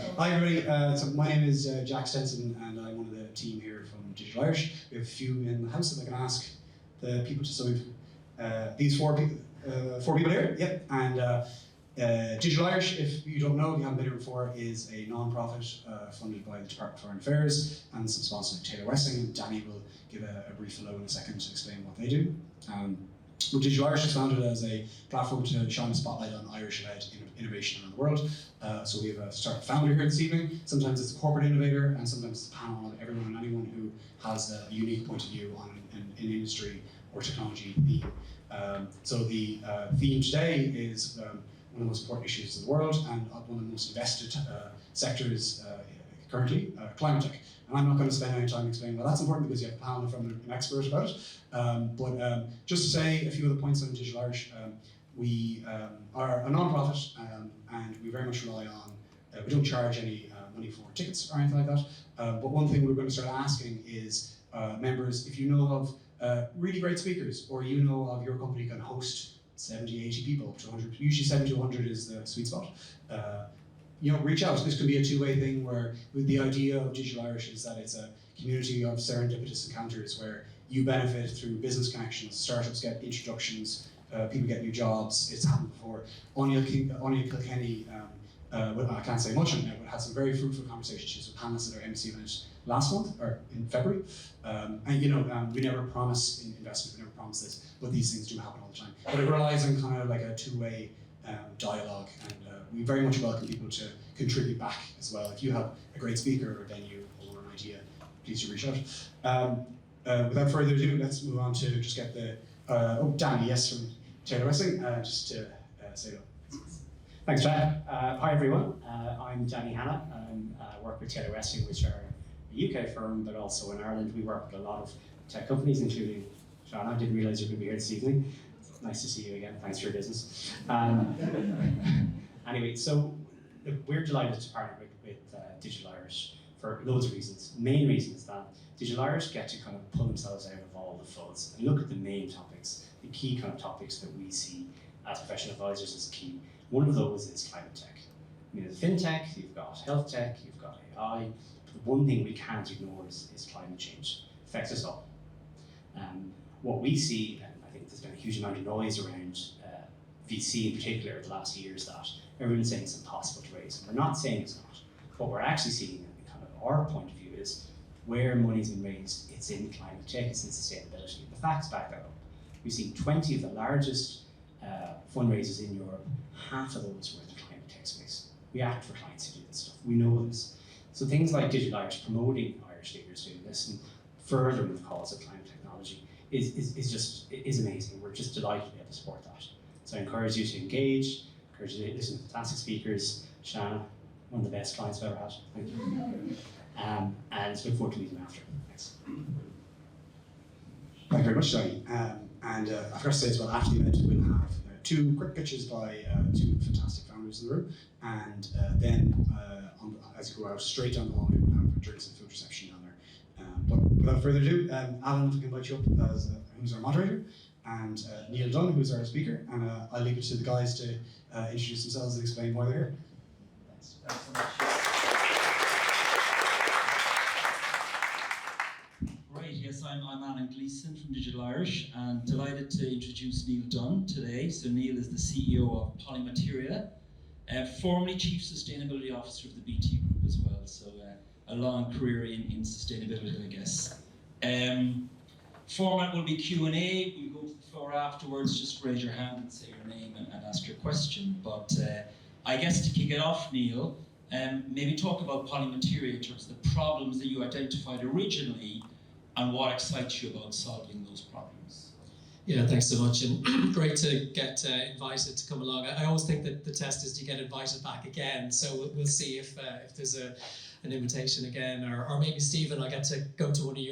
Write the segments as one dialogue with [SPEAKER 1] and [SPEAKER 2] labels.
[SPEAKER 1] Hi everybody, so my name is Jack Stenson and I'm one of the team here from Digital Irish. We have a few in the house that I can ask the people to, so we've these four people here, yep, and Digital Irish, if you don't know, if you haven't been here before, is a non-profit funded by the Department of Foreign Affairs and some sponsors like Taylor Wessing, and Danny will give a brief hello in a second to explain what they do. Well, Digital Irish is founded as a platform to shine a spotlight on Irish-led innovation around the world. So we have a startup founder here this evening. Sometimes it's a corporate innovator, and sometimes it's a panel of everyone and anyone who has a unique point of view on an industry or technology theme. So the theme today is one of the most important issues of the world and one of the most invested sectors currently, ClimateTech. And I'm not going to spend any time explaining why that's important because you have a panel from an expert about it. But just to say a few of the points on Digital Irish, we are a non-profit and we very much rely on, we don't charge any money for tickets or anything like that. But one thing we're going to start asking is members, if you know of really great speakers or you know of your company can host 70, 80 people, up to 100, usually 70 to 100 is the sweet spot. Reach out. This can be a two-way thing where the idea of Digital Irish is that it's a community of serendipitous encounters where you benefit through business connections, startups get introductions, people get new jobs. It's happened before. Anya Kilkenny, I can't say much on it, but had some very fruitful conversations. She was a panelist at our MC event last month, or in February. We never promise investment, we never promise this, but these things do happen all the time. But it relies on kind of like a two-way dialogue, and we very much welcome people to contribute back as well. If you have a great speaker or a venue or an idea, please do reach out. Without further ado, let's move on to just get the, Danny, yes, from Taylor Wessing, just to say hello.
[SPEAKER 2] Thanks, Jack. Hi everyone, I'm Danny Hanna. I work with Taylor Wessing, which are a UK firm, but also in Ireland we work with a lot of tech companies, including Shana. I didn't realise you were going to be here this evening. It's nice to see you again, thanks for your business. Anyway, so we're delighted to partner with Digital Irish for loads of reasons. The main reason is that Digital Irish get to kind of pull themselves out of all the fuzz and look at the main topics, the key kind of topics that we see as professional advisors as key. One of those is climate tech. There's fintech, you've got health tech, you've got AI. But the one thing we can't ignore is climate change. It affects us all. What we see, and I think there's been a huge amount of noise around VC in particular the last years, that everyone's saying it's impossible to raise. And we're not saying it's not. What we're actually seeing, and kind of our point of view, is where money's been raised, it's in climate tech, it's in sustainability. The facts back that up. We've seen 20 of the largest fundraisers in Europe, half of those were in the climate tech space. We act for clients to do this stuff. We know this. So things like Digital Irish promoting Irish leaders doing this and furthering the cause of climate technology is amazing. We're just delighted to be able to support that. So I encourage you to engage, encourage you to listen to fantastic speakers. Shanna, one of the best clients I've ever had. Thank you. And look forward to meeting after. Thanks.
[SPEAKER 1] Thank you very much, Danny. I forgot to say as well, after the event we'll have two quick pitches by two fantastic founders in the room, and then as you go out straight down the hall, we will have drinks and food reception down there. But without further ado, Alan, if I can invite you up as who's our moderator, and Niall Dunne, who's our speaker, and I'll leave it to the guys to introduce themselves and explain why they're here.
[SPEAKER 3] Thanks so much. Right, yes, I'm Alan Gleeson from Digital Irish, and delighted to introduce Niall Dunne today. So Niall is the CEO of Polymateria, formerly Chief Sustainability Officer of the BT Group as well, so a long career in sustainability, I guess. Format will be Q&A. We'll go to the floor afterwards. Just raise your hand and say your name and ask your question. But I guess to kick it off, Niall, maybe talk about Polymateria in terms of the problems that you identified originally and what excites you about solving those problems.
[SPEAKER 4] Yeah, thanks so much, and great to get invited to come along. I always think that the test is to get invited back again, so we'll see if there's an invitation again, or maybe Stephen, I get to go to one of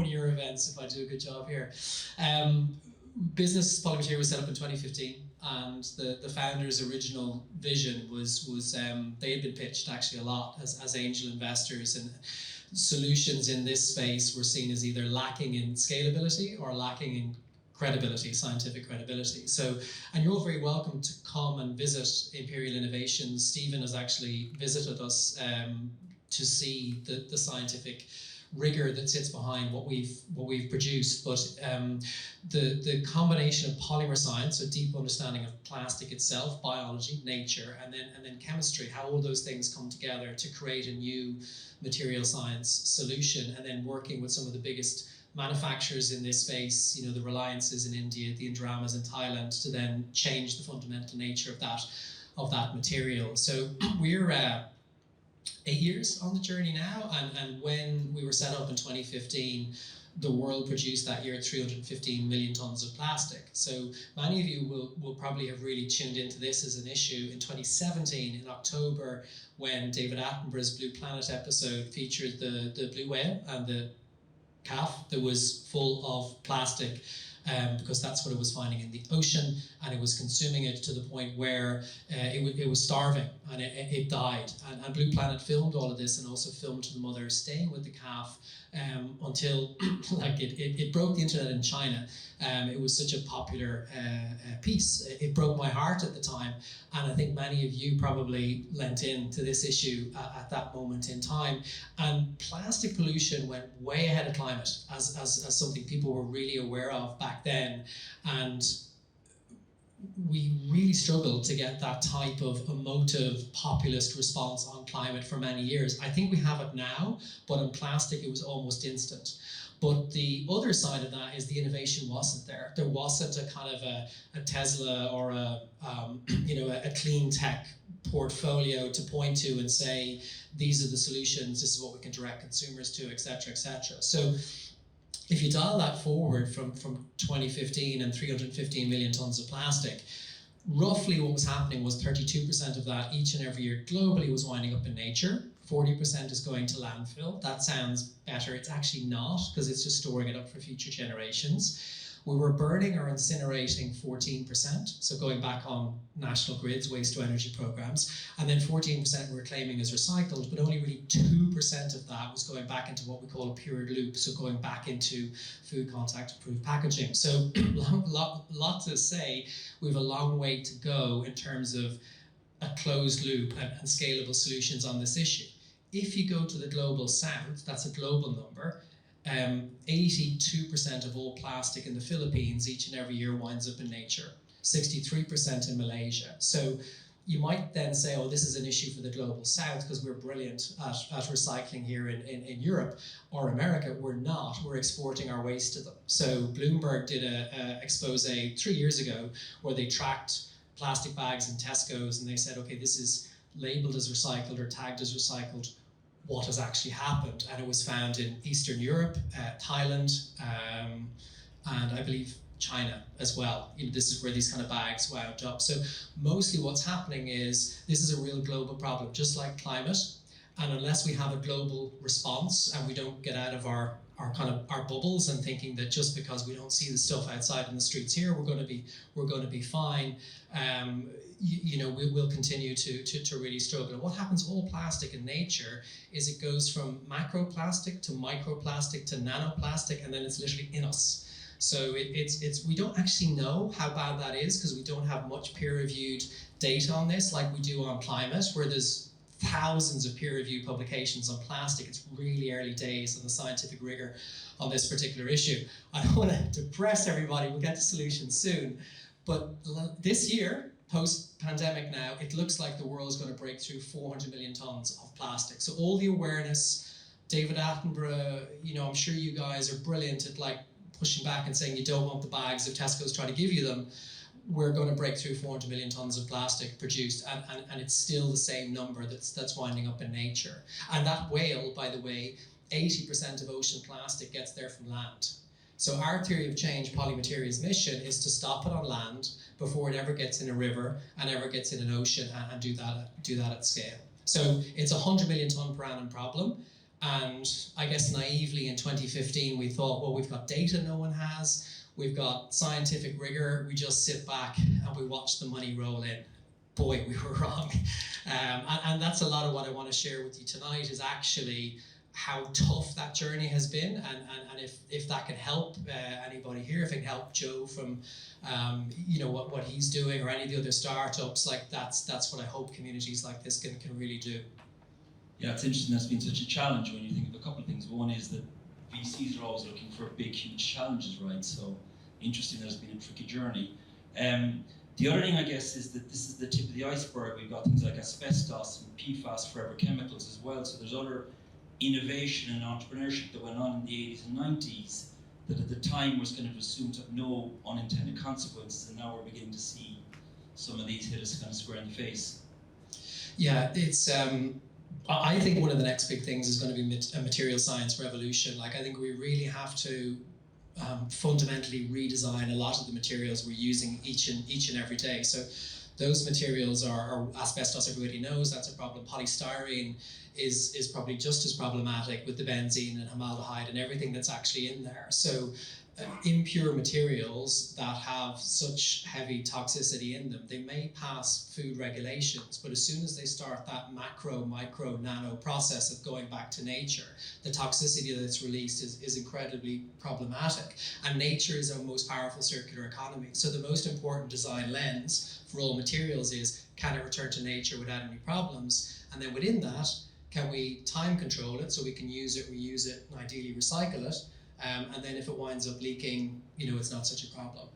[SPEAKER 4] your events if I do a good job here. Business Polymateria was set up in 2015, and the founders' original vision was they had been pitched actually a lot as angel investors, and solutions in this space were seen as either lacking in scalability or lacking in credibility, scientific credibility. So, and you're all very welcome to come and visit Imperial Innovations. Stephen has actually visited us to see the scientific rigor that sits behind what we've produced. But the combination of polymer science, so deep understanding of plastic itself, biology, nature, and then chemistry, how all those things come together to create a new material science solution, and then working with some of the biggest manufacturers in this space, the Reliances in India, the Indramas in Thailand, to then change the fundamental nature of that material. So we're 8 years on the journey now, and when we were set up in 2015, the world produced that year 315 million tons of plastic. So many of you will probably have really tuned into this as an issue in 2017, in October, when David Attenborough's Blue Planet episode featured the blue whale and the calf that was full of plastic, because that's what it was finding in the ocean, and it was consuming it to the point where it was starving, and it died. And Blue Planet filmed all of this, and also filmed the mother staying with the calf until it broke the internet in China. It was such a popular piece. It broke my heart at the time, and I think many of you probably lent into this issue at that moment in time. And plastic pollution went way ahead of climate as something people were really aware of back then, and we really struggled to get that type of emotive populist response on climate for many years. I think we have it now, but in plastic it was almost instant. But the other side of that is the innovation wasn't there. There wasn't a kind of a Tesla or a clean tech portfolio to point to and say, these are the solutions, this is what we can direct consumers to, et cetera, et cetera. So if you dial that forward from 2015 and 315 million tons of plastic, roughly what was happening was 32% of that each and every year globally was winding up in nature. 40% is going to landfill. That sounds better. It's actually not, because it's just storing it up for future generations. We were burning or incinerating 14%, so going back on national grids, waste to energy programs, and then 14% we were claiming as recycled, but only really 2% of that was going back into what we call a pure loop, so going back into food contact approved packaging. So lot to say, we have a long way to go in terms of a closed loop and scalable solutions on this issue. If you go to the global south, that's a global number, 82% of all plastic in the Philippines each and every year winds up in nature, 63% in Malaysia. So you might then say, oh, this is an issue for the global south because we're brilliant at recycling here in Europe or America. We're not. We're exporting our waste to them. So Bloomberg did a expose 3 years ago where they tracked plastic bags in Tesco's, and they said, okay, this is labeled as recycled or tagged as recycled. What has actually happened? And it was found in Eastern Europe, Thailand, and I believe China as well. This is where these kind of bags wound up. So mostly what's happening is this is a real global problem, just like climate. And unless we have a global response and we don't get out of our bubbles and thinking that just because we don't see the stuff outside in the streets here, we're going to be fine. We will continue to really struggle. And what happens all plastic in nature is it goes from macroplastic to microplastic to nanoplastic, and then it's literally in us. So it's we don't actually know how bad that is because we don't have much peer-reviewed data on this like we do on climate, where there's thousands of peer-reviewed publications on plastic. It's really early days on the scientific rigor on this particular issue. I don't want to depress everybody. We'll get to solutions soon. But this year, post-pandemic now, it looks like the world's going to break through 400 million tons of plastic. So all the awareness, David Attenborough, I'm sure you guys are brilliant at pushing back and saying you don't want the bags if Tesco's trying to give you them. We're going to break through 400 million tons of plastic produced, and it's still the same number that's winding up in nature. And that whale, by the way, 80% of ocean plastic gets there from land. So our theory of change, Polymaterial's mission, is to stop it on land before it ever gets in a river and ever gets in an ocean, and do that at scale. So it's a 100 million ton per annum problem. And I guess naively in 2015 we thought, well, we've got data no one has. We've got scientific rigor, we just sit back and we watch the money roll in. Boy, we were wrong. And that's a lot of what I want to share with you tonight, is actually how tough that journey has been, and if that can help anybody here, if it can help Joe from what he's doing, or any of the other startups, like that's what I hope communities like this can really do.
[SPEAKER 3] Yeah, it's interesting that's been such a challenge when you think of a couple of things. One is that VCs are always looking for big, huge challenges, right? So interesting that it's been a tricky journey. The other thing, I guess, is that this is the tip of the iceberg. We've got things like asbestos and PFAS, forever chemicals as well. So there's other innovation and entrepreneurship that went on in the 80s and 90s that at the time was kind of assumed to have no unintended consequences, and now we're beginning to see some of these hit us kind of square in the face.
[SPEAKER 4] Yeah, it's. I think one of the next big things is going to be a material science revolution. Like, I think we really have to fundamentally redesign a lot of the materials we're using each and every day. So those materials are asbestos, everybody knows that's a problem. Polystyrene is probably just as problematic, with the benzene and formaldehyde and everything that's actually in there. So impure materials that have such heavy toxicity in them, they may pass food regulations, but as soon as they start that macro, micro, nano process of going back to nature, the toxicity that's released is incredibly problematic. And nature is our most powerful circular economy. So the most important design lens for all materials is, can it return to nature without any problems? And then within that, can we time control it so we can use it, reuse it, and ideally recycle it? And then if it winds up leaking, it's not such a problem.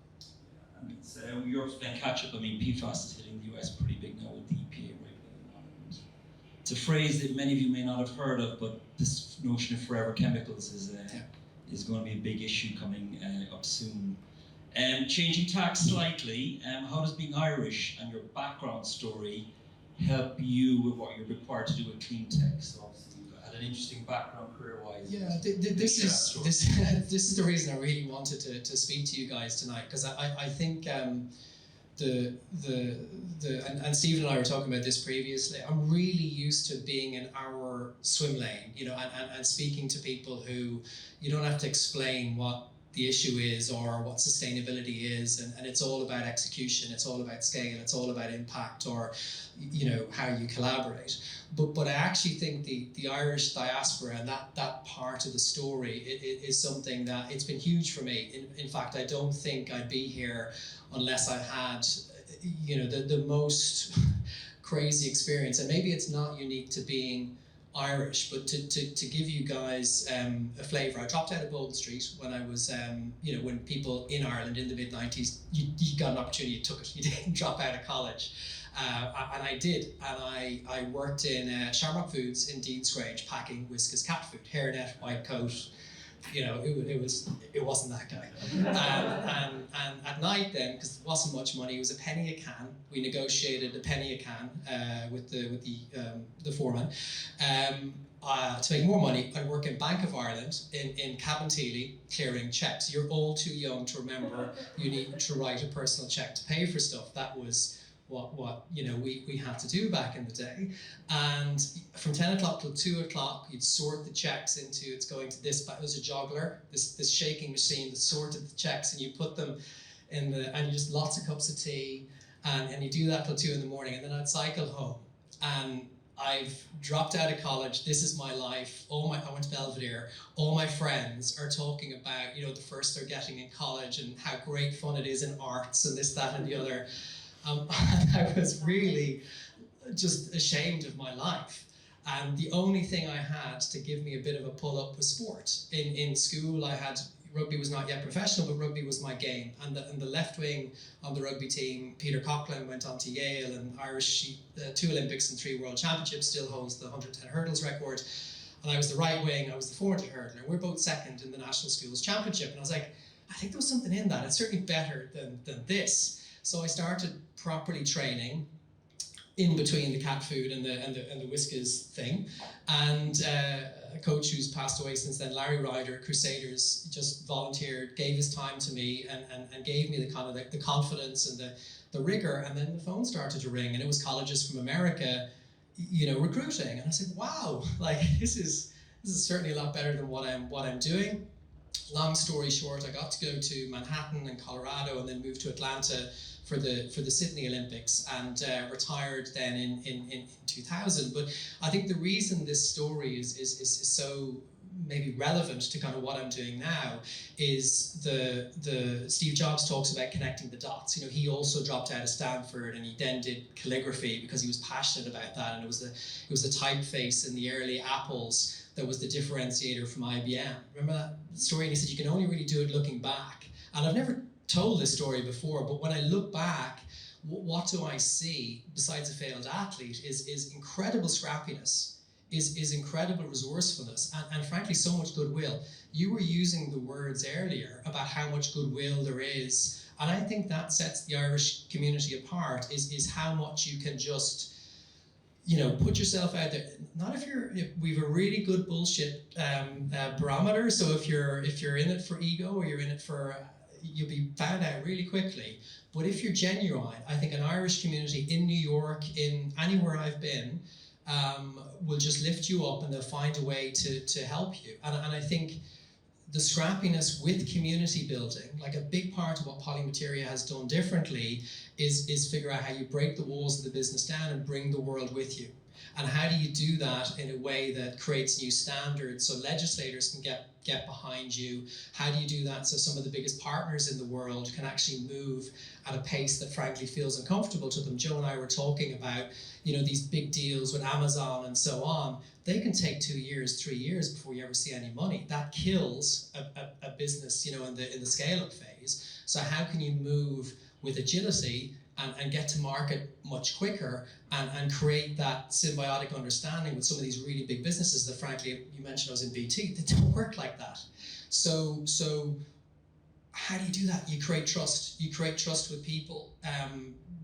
[SPEAKER 3] And it's Europe's playing catch up. I mean, PFAS is hitting the US pretty big now with the EPA regulating. It's a phrase that many of you may not have heard of, but this notion of forever chemicals is going to be a big issue coming up soon. Changing tack slightly, how does being Irish and your background story help you with what you're required to do with CleanTech? So obviously you've had an interesting background career-wise.
[SPEAKER 4] Yeah, this is the reason I really wanted to speak to you guys tonight, because I think and Stephen and I were talking about this previously. I'm really used to being in our swim lane, and speaking to people who you don't have to explain what the issue is or what sustainability is, and it's all about execution, it's all about scale, it's all about impact, or how you collaborate. But I actually think the Irish diaspora and that part of the story is something that it's been huge for me. In fact, I don't think I'd be here unless I had the most crazy experience. And maybe it's not unique to being Irish, but to give you guys a flavour, I dropped out of Bolton Street when I was, when people in Ireland in the mid-90s, you got an opportunity, you took it, you didn't drop out of college. And I did, and I worked in Shamrock Foods in Dean's Grange, packing Whiskas cat food, hairnet, white coat. It wasn't that guy. And at night then, because there wasn't much money, it was a penny a can. We negotiated a penny a can with the foreman. To make more money, I'd work in Bank of Ireland in Cabinteely, clearing checks. You're all too young to remember you need to write a personal check to pay for stuff. That was what we had to do back in the day. And from 10 o'clock till 2 o'clock, you'd sort the checks into, it's going to this, it was a joggler, this shaking machine that sorted the checks, and you put them in and you just lots of cups of tea, and you do that till 2 in the morning, and then I'd cycle home. And I've dropped out of college, this is my life, I went to Belvedere, all my friends are talking about, the first they're getting in college and how great fun it is in arts and this, that, and the other. And I was really just ashamed of my life. And the only thing I had to give me a bit of a pull-up was sport. In school, rugby was not yet professional, but rugby was my game. And the left wing on the rugby team, Peter Coughlin, went on to Yale, and Irish, 2 Olympics and 3 World Championships, still holds the 110 hurdles record. And I was the right wing, I was the 400 hurdler. We're both second in the National Schools Championship. And I was like, I think there was something in that. It's certainly better than this. So I started properly training in between the cat food and the Whiskas thing, and a coach who's passed away since then, Larry Ryder, Crusaders, just volunteered, gave his time to me, and gave me the kind of the confidence and the rigor. And then the phone started to ring, and it was colleges from America, recruiting. And I said, wow, like this is certainly a lot better than what I'm doing. long story short, I got to go to Manhattan and Colorado, and then moved to Atlanta for the Sydney Olympics, and retired then in 2000. But I think the reason this story is so maybe relevant to kind of what I'm doing now is the Steve Jobs talks about connecting the dots. You know, he also dropped out of Stanford, and he then did calligraphy because he was passionate about that, and it was the typeface in the early Apples that was the differentiator from IBM. Remember that story? And he said you can only really do it looking back. And I've never told this story before, but when I look back, what do I see besides a failed athlete is incredible scrappiness, is incredible resourcefulness, and frankly so much goodwill. You were using the words earlier about how much goodwill there is, and I think that sets the Irish community apart, is how much you can just, you know, put yourself out there. Not if we've a really good bullshit barometer, so if you're in it for ego, or you're in it for, you'll be found out really quickly. But if you're genuine, I think an Irish community in New York, in anywhere I've been, will just lift you up, and they'll find a way to help you. And I think the scrappiness with community building, like a big part of what Polymateria has done differently is figure out how you break the walls of the business down and bring the world with you. And how do you do that in a way that creates new standards so legislators can get behind you? How do you do that so some of the biggest partners in the world can actually move at a pace that frankly feels uncomfortable to them? Joe and I were talking about, you know, these big deals with Amazon and so on. They can take 2 years, 3 years before you ever see any money. That kills a business, you know, in the scale-up phase. So how can you move with agility and get to market much quicker and create that symbiotic understanding with some of these really big businesses that frankly, you mentioned I was in BT, they don't work like that. So how do you do that? You create trust. You create trust with people.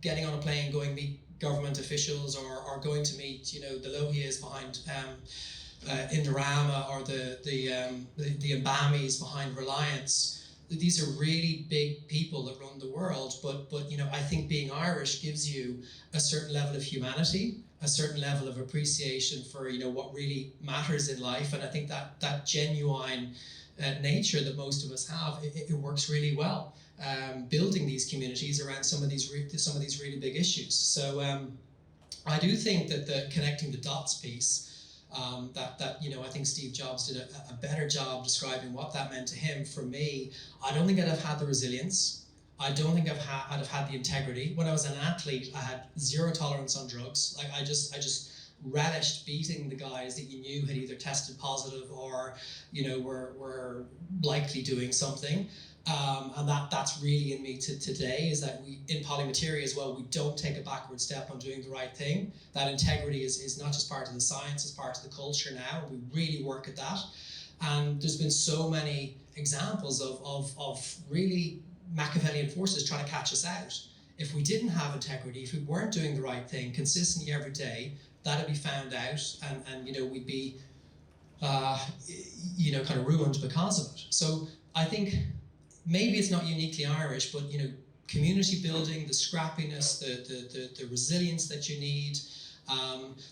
[SPEAKER 4] Getting on a plane, going meet government officials, or going to meet, you know, the Lohias behind Indorama, or the Mbamis behind Reliance. These are really big people that run the world, but you know, I think being Irish gives you a certain level of humanity, a certain level of appreciation for, you know, what really matters in life, and I think that genuine nature that most of us have, it works really well. Building these communities around some of these really big issues. So I do think that the connecting the dots piece, that you know, I think Steve Jobs did a better job describing what that meant to him. For me, I don't think I'd have had the resilience. I don't think I'd have had the integrity. When I was an athlete, I had zero tolerance on drugs. Like I just relished beating the guys that you knew had either tested positive or, you know, were likely doing something. And that's really in me today, is that we, in Polymateria as well, we don't take a backward step on doing the right thing. That integrity is not just part of the science, it's part of the culture now. We really work at that. And there's been so many examples of really Machiavellian forces trying to catch us out. If we didn't have integrity, if we weren't doing the right thing consistently every day, that'd be found out, and you know, we'd be you know, kind of ruined because of it. So I think maybe it's not uniquely Irish, but you know, community building, the scrappiness, the resilience that you need.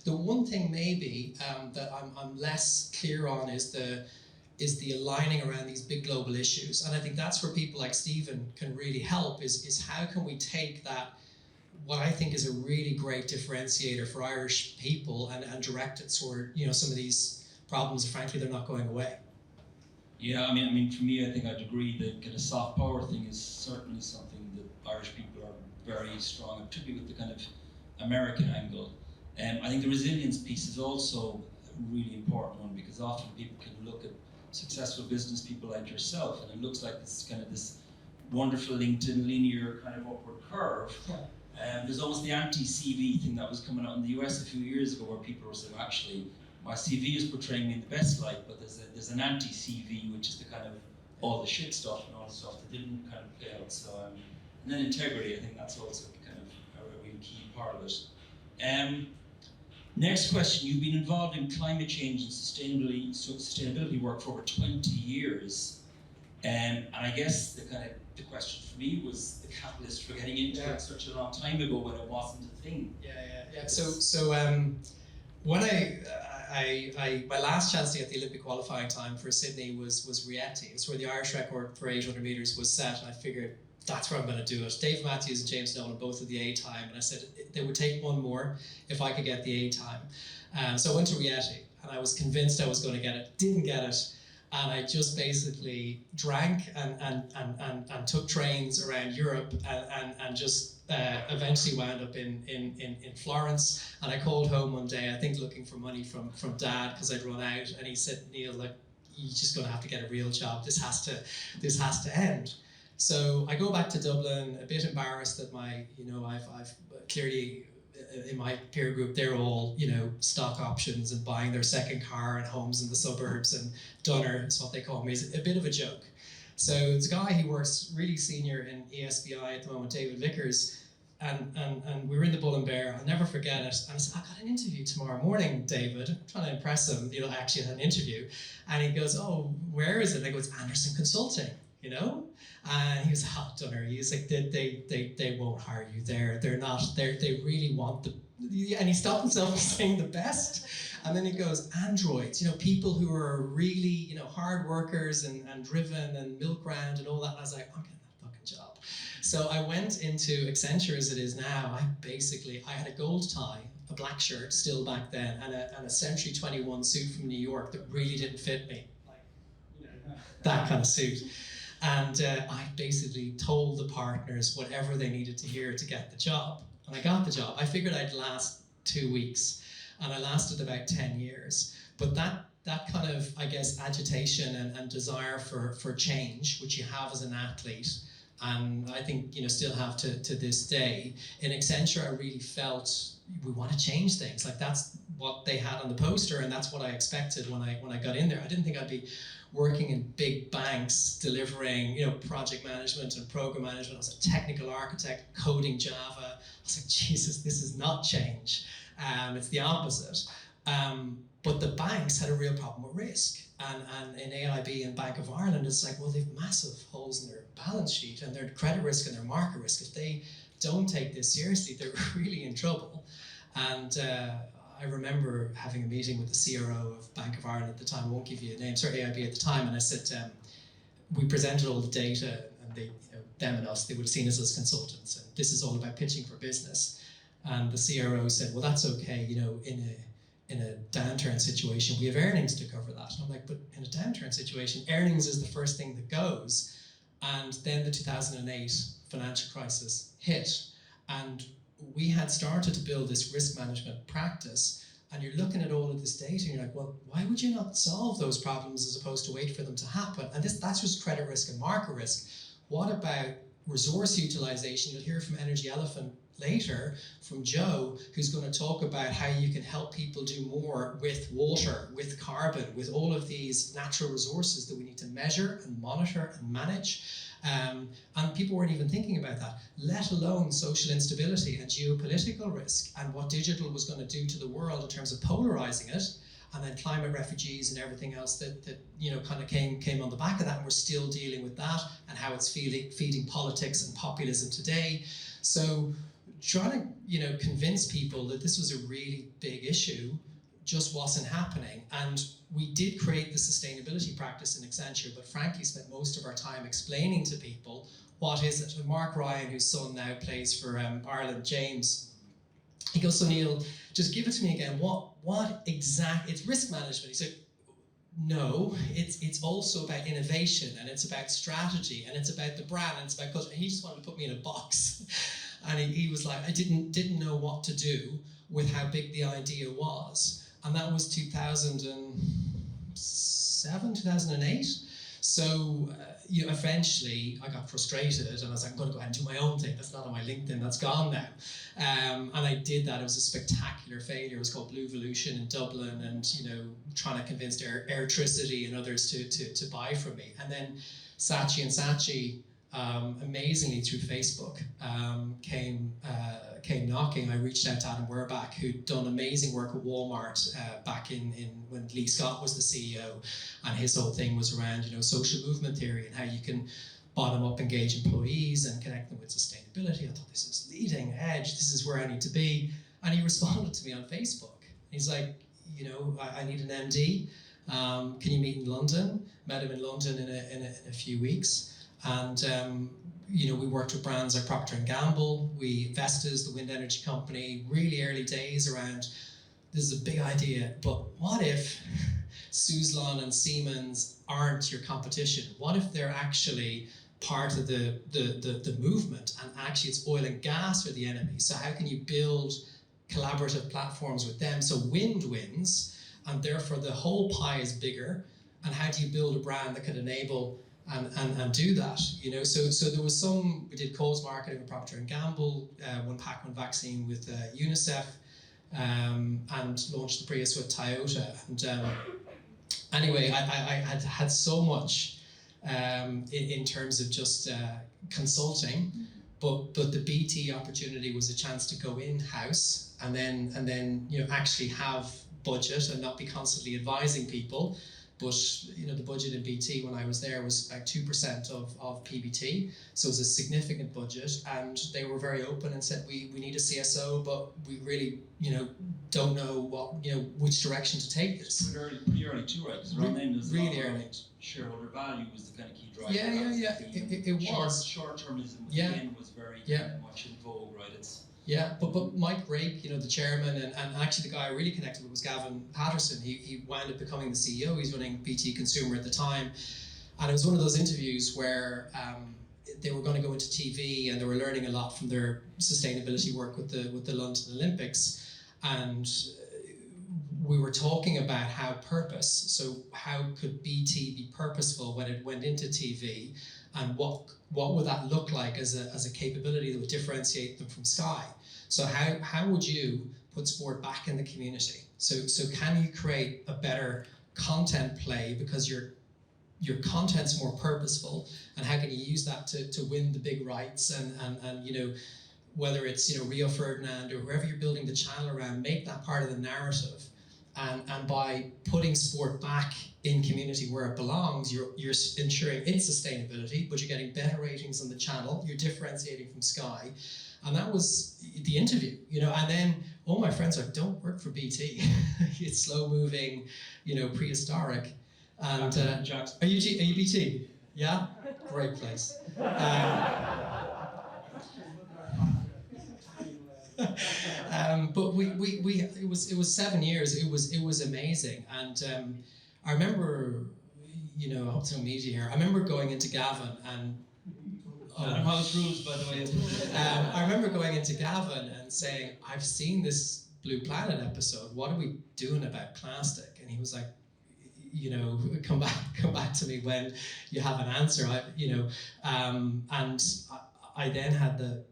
[SPEAKER 4] The one thing maybe that I'm less clear on is the aligning around these big global issues, and I think that's where people like Stephen can really help. Is how can we take that, what I think is a really great differentiator for Irish people, and direct it toward, you know, some of these problems. Frankly, they're not going away.
[SPEAKER 3] Yeah, I mean, for me, I think I'd agree that kind of soft power thing is certainly something that Irish people are very strong, particularly with the kind of American angle. I think the resilience piece is also a really important one, because often people can look at successful business people like yourself, and it looks like this kind of this wonderful LinkedIn linear kind of upward curve. There's almost the anti-CV thing that was coming out in the US a few years ago, where people were saying, actually, my CV is portraying me in the best light, but there's an anti-CV, which is the kind of all the shit stuff and all the stuff that didn't kind of play out. So, and then integrity, I think that's also kind of a really key part of it. Next question: you've been involved in climate change and sustainability work for over 20 years, and I guess the question for me was the catalyst for getting into it such a long time ago when it wasn't a thing.
[SPEAKER 4] Yeah. So when I my last chance to get the Olympic qualifying time for Sydney was Rieti. It's where the Irish record for 800 metres was set, and I figured that's where I'm going to do it. Dave Matthews and James Nolan both at the A time, and I said they would take one more if I could get the A time. So I went to Rieti, and I was convinced I was going to get it. Didn't get it, and I just basically drank and took trains around Europe and just eventually wound up in Florence. And I called home one day, I think looking for money from Dad because I'd run out, and he said, Neil, like, you're just going to have to get a real job. This has to end. So I go back to Dublin, a bit embarrassed that I've clearly in my peer group, they're all, stock options and buying their second car and homes in the suburbs, and Dunne is what they call me, is a bit of a joke. So it's a guy who works really senior in ESBI at the moment, David Vickers, and we were in the Bull and Bear. I'll never forget it. And I said, I got an interview tomorrow morning, David. I'm trying to impress him. I actually had an interview. And he goes, oh, where is it? And I go, it's Anderson Consulting, And he was, Dunne. He's like, they won't hire you. They really want and he stopped himself from saying the best. And then he goes, androids, people who are really, hard workers and driven and milk round and all that. And I was like, I'm getting that fucking job. So I went into Accenture as it is now. I had a gold tie, a black shirt still back then, and a Century 21 suit from New York that really didn't fit me. That kind of suit. And I basically told the partners whatever they needed to hear to get the job. And I got the job. I figured I'd last 2 weeks, and I lasted about 10 years. But that kind of, I guess, agitation and desire for change, which you have as an athlete, and I think still have to this day, in Accenture I really felt we want to change things. Like, that's what they had on the poster, and that's what I expected when I got in there. I didn't think I'd be working in big banks, delivering project management and program management. I was a technical architect, coding Java. I was like, Jesus, this is not change. It's the opposite. But the banks had a real problem with risk. And in AIB and Bank of Ireland, it's like, well, they've massive holes in their balance sheet and their credit risk and their market risk. If they don't take this seriously, they're really in trouble. And I remember having a meeting with the CRO of Bank of Ireland at the time. I won't give you a name, sorry, AIB at the time. And I said, we presented all the data, and they, them and us, they would have seen us as consultants. And this is all about pitching for business. And the CRO said, well, that's okay, in a downturn situation, we have earnings to cover that. And I'm like, but in a downturn situation, earnings is the first thing that goes. And then the 2008 financial crisis hit. And we had started to build this risk management practice. And you're looking at all of this data and you're like, well, why would you not solve those problems as opposed to wait for them to happen? And that's just credit risk and market risk. What about resource utilization? You'll hear from Energy Elephant later from Joe, who's going to talk about how you can help people do more with water, with carbon, with all of these natural resources that we need to measure and monitor and manage. And people weren't even thinking about that, let alone social instability and geopolitical risk and what digital was going to do to the world in terms of polarizing it, and then climate refugees and everything else that kind of came on the back of that, and we're still dealing with that and how it's feeding politics and populism today. So trying to convince people that this was a really big issue just wasn't happening. And we did create the sustainability practice in Accenture, but frankly spent most of our time explaining to people what is it. And Mark Ryan, whose son now plays for Ireland, James, he goes, so Neil, just give it to me again. What exactly? It's risk management. He said, no, it's also about innovation, and it's about strategy, and it's about the brand, and it's about culture. He just wanted to put me in a box. And he was like, I didn't know what to do with how big the idea was. And that was 2007, 2008. So eventually I got frustrated, and I was like, I'm going to go ahead and do my own thing. That's not on my LinkedIn, that's gone now. And I did that. It was a spectacular failure. It was called Blue Volution in Dublin, and trying to convince Airtricity and others to buy from me. And then Saatchi and Saatchi, amazingly through Facebook, came knocking. I reached out to Adam Werbach, who'd done amazing work at Walmart back in when Lee Scott was the CEO, and his whole thing was around social movement theory and how you can bottom up engage employees and connect them with sustainability. I thought, this is leading edge. This is where I need to be. And he responded to me on Facebook. He's like, I need an MD. Can you meet in London? Met him in London in a few weeks. And, we worked with brands like Procter & Gamble, Vestas, the wind energy company, really early days around, this is a big idea, but what if Suzlon and Siemens aren't your competition? What if they're actually part of the movement, and actually it's oil and gas are the enemy? So how can you build collaborative platforms with them so wind wins, and therefore the whole pie is bigger? And how do you build a brand that can enable and do that? So there was we did cause marketing with Procter & Gamble, one pack, one vaccine with UNICEF, and launched the Prius with Toyota. And anyway, I had so much in terms of just consulting, but the BT opportunity was a chance to go in-house and then actually have budget and not be constantly advising people. But the budget in BT when I was there was about 2% of PBT, so it was a significant budget, and they were very open and said we need a CSO, but we really don't know which direction to take this.
[SPEAKER 3] Pretty early too, right? Because around then there's
[SPEAKER 4] really early.
[SPEAKER 3] Shareholder value was the kind of key driver.
[SPEAKER 4] Yeah. It was.
[SPEAKER 3] Short-termism was very much in vogue, right?
[SPEAKER 4] Yeah, but Mike Rape, the chairman, and actually the guy I really connected with was Gavin Patterson. He wound up becoming the CEO. He's running BT Consumer at the time. And it was one of those interviews where they were going to go into TV, and they were learning a lot from their sustainability work with the London Olympics. And we were talking about how could BT be purposeful when it went into TV, and what would that look like as a capability that would differentiate them from Sky? So how would you put sport back in the community? So can you create a better content play because your content's more purposeful, and how can you use that to win the big rights and whether it's Rio Ferdinand or whoever you're building the channel around, make that part of the narrative. And by putting sport back in community where it belongs, you're ensuring its sustainability, but you're getting better ratings on the channel, you're differentiating from Sky. And that was the interview, and then all my friends are like, don't work for BT. It's slow moving, prehistoric. And are you BT? Yeah? Great place. But it was 7 years. It was amazing, and I remember, I hope to meet you here. I remember going into Gavin and.
[SPEAKER 3] House rules, by the way.
[SPEAKER 4] I remember going into Gavin and saying, "I've seen this Blue Planet episode. What are we doing about plastic?" And he was like, come back to me when you have an answer. And I then had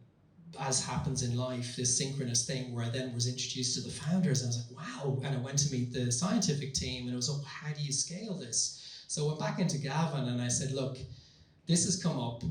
[SPEAKER 4] as happens in life, this synchronous thing where I then was introduced to the founders, and I was like, wow. And I went to meet the scientific team, and it was, how do you scale this? So I went back into Gavin and I said, look, this has come up.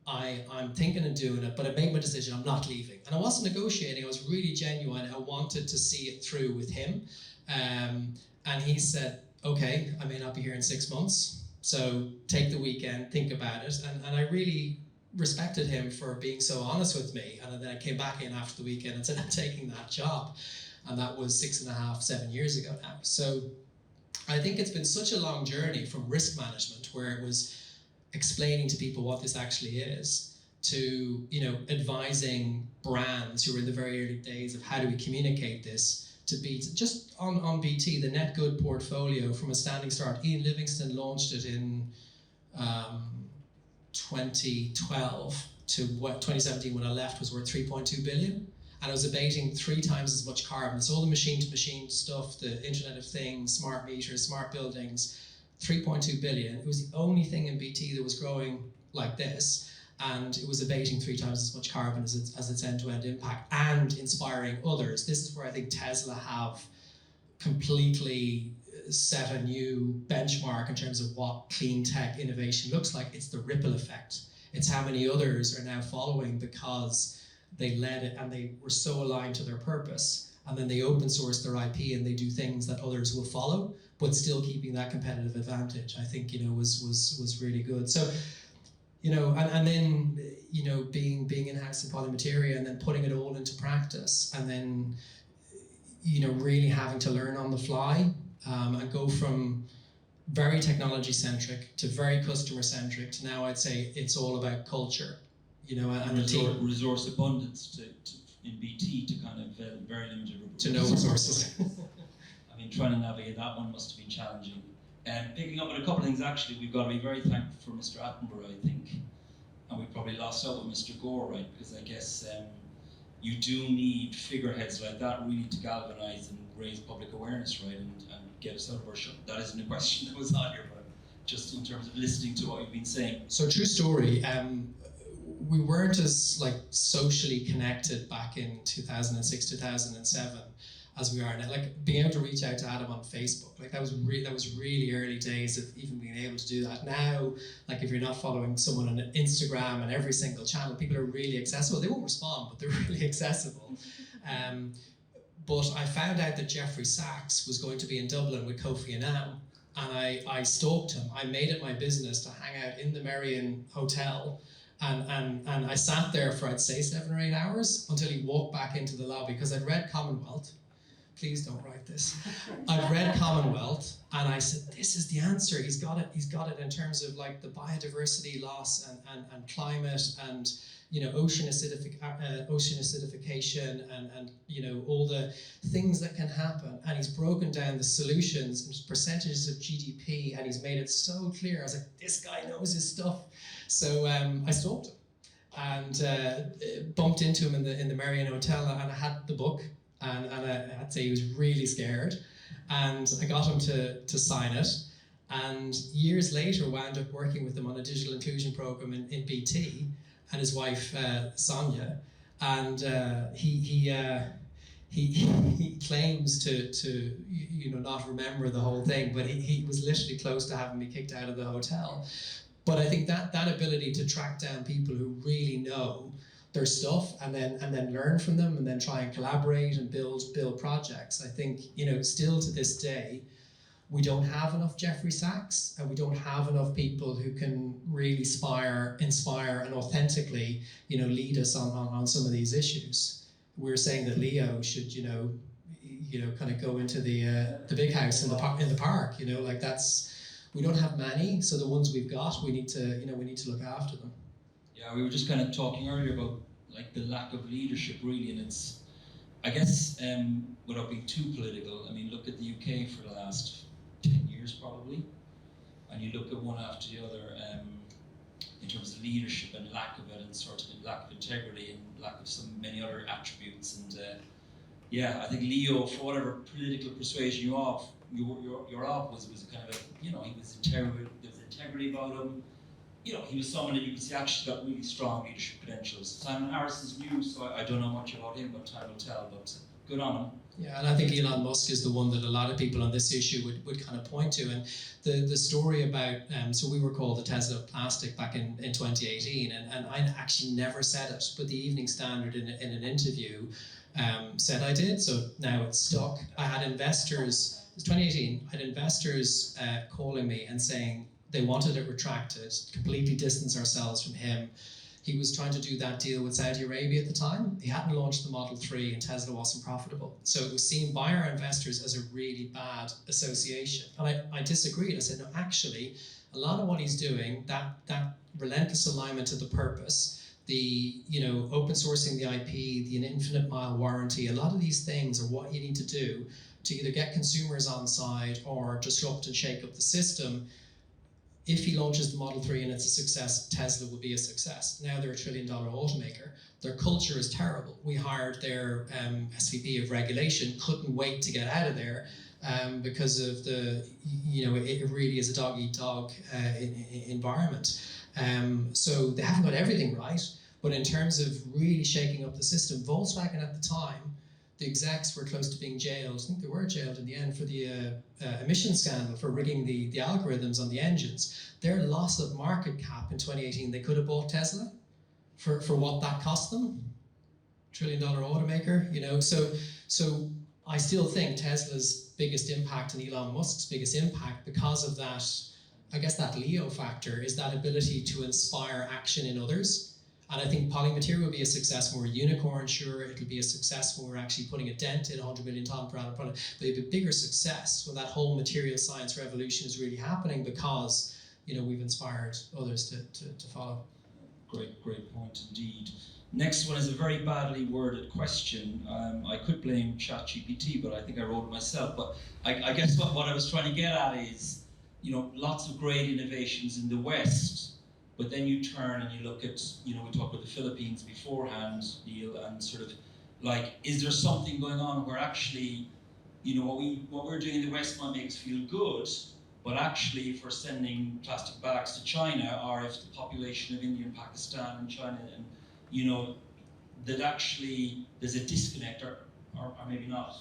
[SPEAKER 4] I'm thinking of doing it, but I made my decision, I'm not leaving. And I wasn't negotiating, I was really genuine. I wanted to see it through with him. And he said, okay, I may not be here in 6 months, so take the weekend, think about it. And I really respected him for being so honest with me. And then I came back in after the weekend and said, I'm taking that job. And that was 6.5, 7 years ago now. So I think it's been such a long journey from risk management, where it was explaining to people what this actually is, to advising brands who were in the very early days of how do we communicate this, to be just on BT, the Net Good portfolio from a standing start. Ian Livingston launched it in 2012 to 2017 when I left was worth 3.2 billion, and it was abating 3 times as much carbon. So all the machine-to-machine stuff, the Internet of Things, smart meters, smart buildings, 3.2 billion. It was the only thing in BT that was growing like this, and it was abating 3 times as much carbon as its end-to-end impact, and inspiring others. This is where I think Tesla have completely set a new benchmark in terms of what clean tech innovation looks like. It's the ripple effect. It's how many others are now following because they led it and they were so aligned to their purpose. And then they open source their IP and they do things that others will follow, but still keeping that competitive advantage, I think, was really good. So, and then, being in-house in Polymateria and then putting it all into practice, and then, really having to learn on the fly and go from very technology centric to very customer centric to now I'd say it's all about culture, and the team.
[SPEAKER 3] Resource abundance in BT to kind of very limited
[SPEAKER 4] to no resources.
[SPEAKER 3] I mean, trying to navigate that one must have been challenging. Picking up on a couple of things, actually, we've got to be very thankful for Mr. Attenborough, I think, and we probably lost out with Mr. Gore, right? Because I guess you do need figureheads like that really to galvanise and raise public awareness, right, and get us out of our shut. That isn't a question that was on here, but just in terms of listening to what you've been saying.
[SPEAKER 4] So true story. We weren't as socially connected back in 2006, 2007 as we are now. Like being able to reach out to Adam on Facebook, like that was really early days of even being able to do that. Now, like if you're not following someone on Instagram and every single channel, people are really accessible. They won't respond, but they're really accessible. But I found out that Jeffrey Sachs was going to be in Dublin with Kofi Annan, and I stalked him. I made it my business to hang out in the Merrion Hotel, and I sat there for I'd say 7 or 8 hours until he walked back into the lobby, because I'd read Commonwealth. Please don't write this. I'd read Commonwealth and I said, this is the answer. He's got it in terms of like the biodiversity loss and climate and ocean acidification and all the things that can happen. And he's broken down the solutions and percentages of GDP, and he's made it so clear. I was like, this guy knows his stuff. So I stalked him and bumped into him in the Merrion Hotel, and I had the book. And I'd say he was really scared, and I got him to sign it, and years later wound up working with him on a digital inclusion program in BT, and his wife Sonia, and he claims to not remember the whole thing, but he was literally close to having me kicked out of the hotel. But I think that ability to track down people who really know their stuff and then learn from them and then try and collaborate and build projects. I think, still to this day, we don't have enough Jeffrey Sachs, and we don't have enough people who can really inspire and authentically, lead us on some of these issues. We're saying that Leo should, kind of go into the big house in the park, like that's, we don't have many, so the ones we've got, we need to look after them.
[SPEAKER 3] Yeah, we were just kind of talking earlier about like the lack of leadership, really, and it's, I guess, without being too political, I mean, look at the UK for the last 10 years probably, and you look at one after the other in terms of leadership and lack of it, and sort of lack of integrity and lack of many other attributes. And yeah, I think Leo, for whatever political persuasion you're of, was kind of he was integrity. There was integrity about him. He was someone that you could see actually got really strong leadership credentials. Simon Harrison's new, so I don't know much about him, but time will tell, but good on him.
[SPEAKER 4] Yeah, and I think Elon Musk is the one that a lot of people on this issue would kind of point to. And the story about, so we were called the Tesla of plastic back in 2018, and I actually never said it, but the Evening Standard in an interview said I did, so now it's stuck. I had investors, it was 2018, I had investors calling me and saying, they wanted it retracted, completely distance ourselves from him. He was trying to do that deal with Saudi Arabia at the time. He hadn't launched the Model 3 and Tesla wasn't profitable. So it was seen by our investors as a really bad association. And I disagreed. I said, no, actually, a lot of what he's doing, that relentless alignment to the purpose, the open sourcing the IP, the infinite mile warranty, a lot of these things are what you need to do to either get consumers on side or disrupt and shake up the system. If he launches the Model 3 and it's a success, Tesla will be a success. Now they're $1 trillion automaker. Their culture is terrible. We hired their SVP of regulation, couldn't wait to get out of there because of the, it really is a dog-eat-dog environment. So they haven't got everything right, but in terms of really shaking up the system, Volkswagen at the time, the execs were close to being jailed. I think they were jailed in the end for the emissions scandal, for rigging the algorithms on the engines. Their loss of market cap in 2018, they could have bought Tesla for what that cost them. $1 trillion automaker, So I still think Tesla's biggest impact and Elon Musk's biggest impact, because of that, I guess that Leo factor, is that ability to inspire action in others. And I think polymaterial will be a success when we're a unicorn, sure. It'll be a success when we're actually putting a dent in 100 million tonne per annum product. But it'll be a bigger success when that whole material science revolution is really happening, because we've inspired others to follow.
[SPEAKER 3] Great point indeed. Next one is a very badly worded question. I could blame ChatGPT, but I think I wrote it myself. But I guess what I was trying to get at is, lots of great innovations in the West, but then you turn and you look at, we talked about the Philippines beforehand, Neil, and sort of like, is there something going on where actually, what we're doing in the West might make us feel good, but actually for sending plastic bags to China, or if the population of India and Pakistan and China, and that actually there's a disconnect, or maybe not,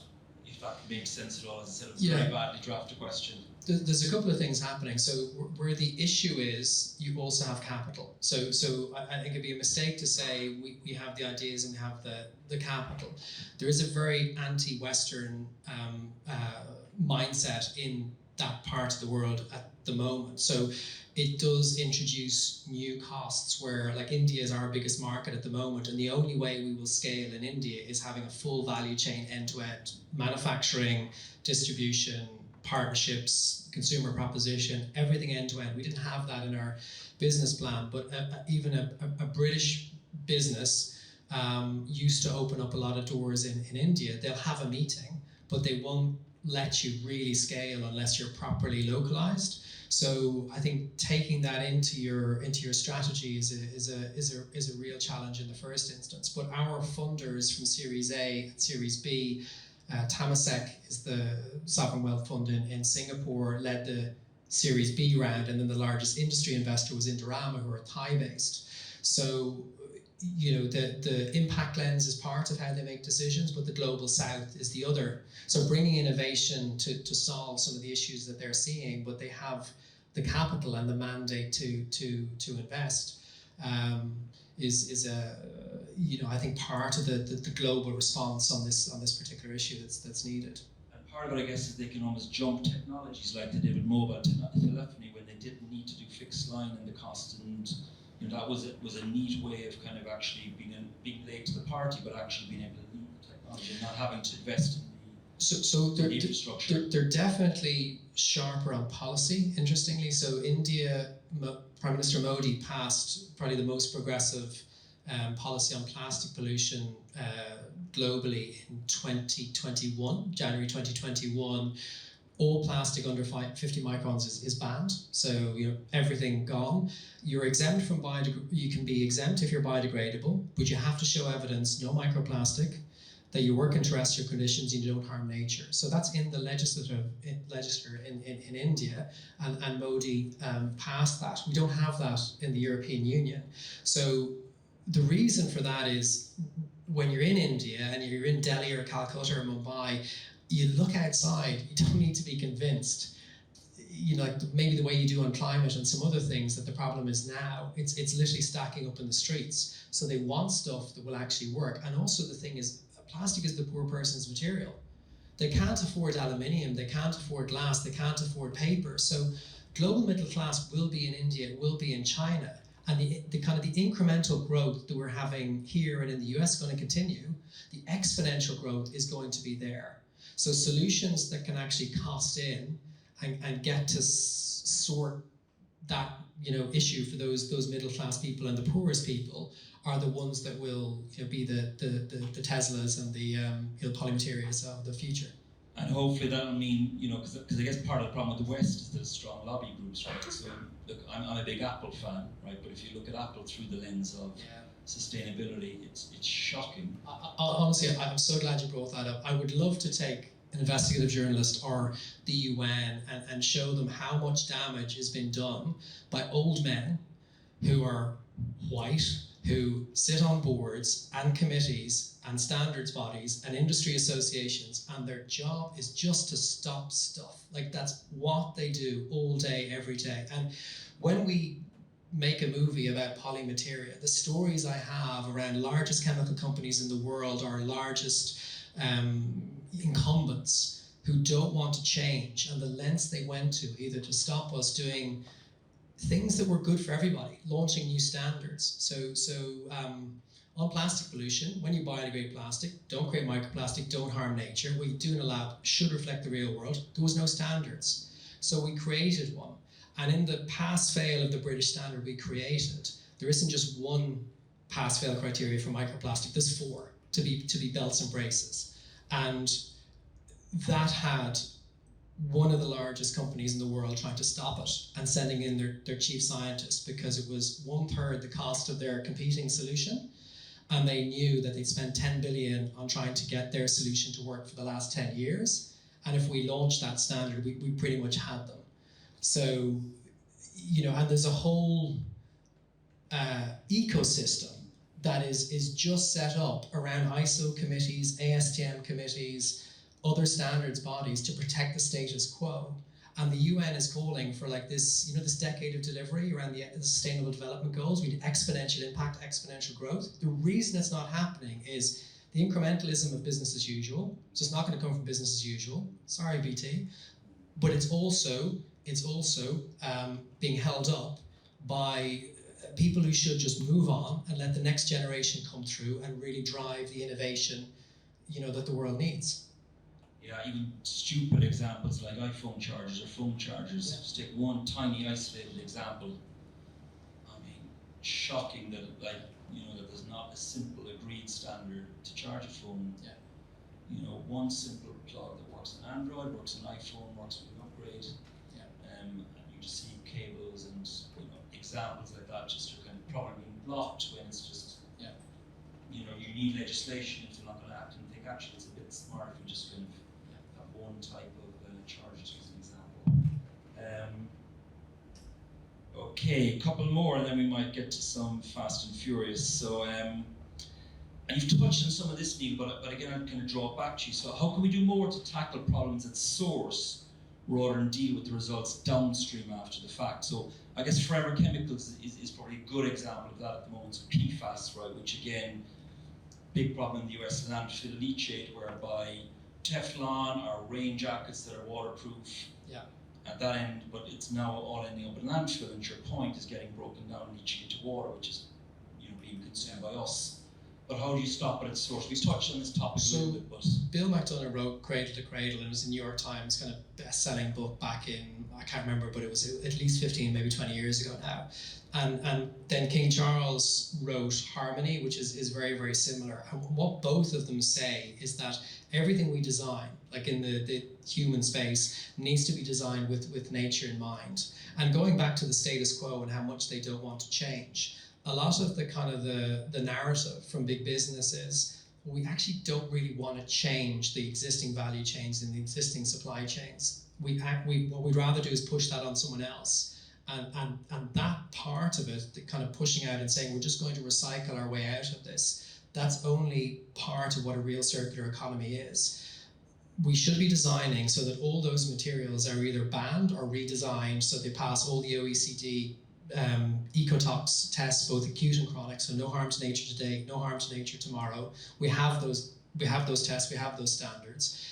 [SPEAKER 3] if that makes sense at all. As I said, it was a very badly drafted question.
[SPEAKER 4] There's a couple of things happening. So where the issue is, you also have capital. So I think it'd be a mistake to say we have the ideas and we have the capital. There is a very anti-Western mindset in that part of the world at the moment. So it does introduce new costs where, like, India is our biggest market at the moment, and the only way we will scale in India is having a full value chain end-to-end, manufacturing, distribution, partnerships, consumer proposition, everything end-to-end. We didn't have that in our business plan, but even a British business used to open up a lot of doors in India. They'll have a meeting, but they won't let you really scale unless you're properly localized. So I think taking that into your strategy is a real challenge in the first instance. But our funders from Series A and Series B, Temasek is the sovereign wealth fund in Singapore, led the Series B round, and then the largest industry investor was Indorama, who are Thai-based. So the impact lens is part of how they make decisions, but the global south is the other. So bringing innovation to solve some of the issues that they're seeing, but they have the capital and the mandate to invest, is I think part of the global response on this particular issue that's needed.
[SPEAKER 3] And part of it, I guess, is they can almost jump technologies like they did with mobile telephony when they didn't need to do fixed line and the cost, and that was a neat way of kind of actually being late to the party, but actually being able to lead the technology and not having to invest in the infrastructure.
[SPEAKER 4] They're definitely sharper on policy, interestingly. So India, Prime Minister Modi passed probably the most progressive policy on plastic pollution globally in 2021, January 2021. All plastic under 50 microns is banned, so everything gone. You're exempt from you can be exempt if you're biodegradable, but you have to show evidence, no microplastic, that you work in terrestrial conditions and you don't harm nature. So that's in the legislature in India, and Modi passed that. We don't have that in the European Union. So the reason for that is when you're in India and you're in Delhi or Calcutta or Mumbai, you look outside, you don't need to be convinced, like maybe the way you do on climate and some other things, that the problem is now, it's literally stacking up in the streets. So they want stuff that will actually work. And also the thing is, plastic is the poor person's material. They can't afford aluminium, they can't afford glass, they can't afford paper. So global middle class will be in India, it will be in China. And the kind of the incremental growth that we're having here and in the US is going to continue. The exponential growth is going to be there. So solutions that can actually cost in and get to sort that issue for those middle class people and the poorest people are the ones that will be the Teslas and the polymaterials of the future.
[SPEAKER 3] And hopefully that'll mean, because I guess part of the problem with the West is there's strong lobby groups, right? So look, I'm a big Apple fan, right? But if you look at Apple through the lens of sustainability, it's shocking.
[SPEAKER 4] Honestly, I'm so glad you brought that up. I would love to take an investigative journalist or the UN and show them how much damage has been done by old men who are white, who sit on boards and committees and standards bodies and industry associations, and their job is just to stop stuff. Like, that's what they do all day, every day. And when we make a movie about polymateria, the stories I have around largest chemical companies in the world, our largest incumbents who don't want to change, and the lengths they went to either to stop us doing things that were good for everybody, launching new standards. On plastic pollution, when you biodegrade plastic, don't create microplastic, don't harm nature. What you do in a lab should reflect the real world. There was no standards. So we created one. And in the pass-fail of the British standard we created, there isn't just one pass-fail criteria for microplastic, there's 4 to be belts and braces. And that had one of the largest companies in the world trying to stop it and sending in their chief scientist because it was 1/3 the cost of their competing solution. And they knew that they'd spent 10 billion on trying to get their solution to work for the last 10 years. And if we launched that standard, we pretty much had them. So, and there's a whole ecosystem that is just set up around ISO committees, ASTM committees, other standards bodies to protect the status quo. And the UN is calling for like this, this decade of delivery around the Sustainable Development Goals. We need exponential impact, exponential growth. The reason it's not happening is the incrementalism of business as usual. So it's not going to come from business as usual. Sorry, BT. But it's also being held up by people who should just move on and let the next generation come through and really drive the innovation, that the world needs.
[SPEAKER 3] Yeah, even stupid examples like iPhone chargers or phone chargers.
[SPEAKER 4] Yeah.
[SPEAKER 3] Just take one tiny isolated example. I mean, shocking that that there's not a simple agreed standard to charge a phone.
[SPEAKER 4] Yeah.
[SPEAKER 3] One simple plug that works on Android, works on iPhone, works with an upgrade.
[SPEAKER 4] Yeah.
[SPEAKER 3] And you just see cables and examples like that just are kind of probably being blocked when it's just you need legislation if you're not going to act and think actually it's a bit smart if you just kind of have one type of charge, as an example. Okay, a couple more and then we might get to some fast and furious. So, and you've touched on some of this, Niall, but again, I'd kind of draw it back to you. So how can we do more to tackle problems at source rather than deal with the results downstream after the fact? So I guess forever chemicals is probably a good example of that at the moment. So PFAS, right, which again, big problem in the US, landfill leachate, whereby Teflon or rain jackets that are waterproof at that end, but it's now all ending up in landfill, and your point is getting broken down and leaching into water, which is being consumed by us. But how do you stop it at source? We've touched on this topic a little bit, but
[SPEAKER 4] Bill McDonough wrote Cradle to Cradle, and it was a New York Times kind of best-selling book back in, I can't remember, but it was at least 15, maybe 20 years ago now. And then King Charles wrote Harmony, which is very, very similar. And what both of them say is that everything we design, like in the human space, needs to be designed with nature in mind. And going back to the status quo and how much they don't want to change, a lot of the kind of the narrative from big businesses, we actually don't really want to change the existing value chains and the existing supply chains. What we'd rather do is push that on someone else. And that part of it, the kind of pushing out and saying we're just going to recycle our way out of this, that's only part of what a real circular economy is. We should be designing so that all those materials are either banned or redesigned so they pass all the OECD ecotox tests, both acute and chronic, so no harm to nature today, no harm to nature tomorrow. We have those tests, we have those standards.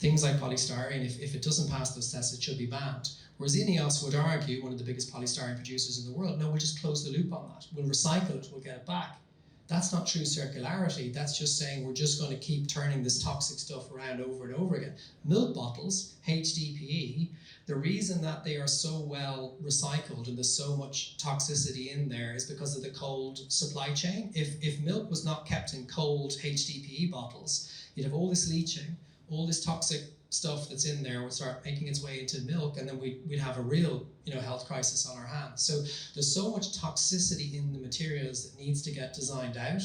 [SPEAKER 4] Things like polystyrene, if it doesn't pass those tests, it should be banned. Whereas INEOS would argue, one of the biggest polystyrene producers in the world, no, we'll just close the loop on that. We'll recycle it, we'll get it back. That's not true circularity. That's just saying we're just going to keep turning this toxic stuff around over and over again. Milk bottles, HDPE, the reason that they are so well recycled and there's so much toxicity in there is because of the cold supply chain. If milk was not kept in cold HDPE bottles, you'd have all this leaching, all this toxic stuff that's in there would start making its way into milk, and then we'd have a real health crisis on our hands. So there's so much toxicity in the materials that needs to get designed out,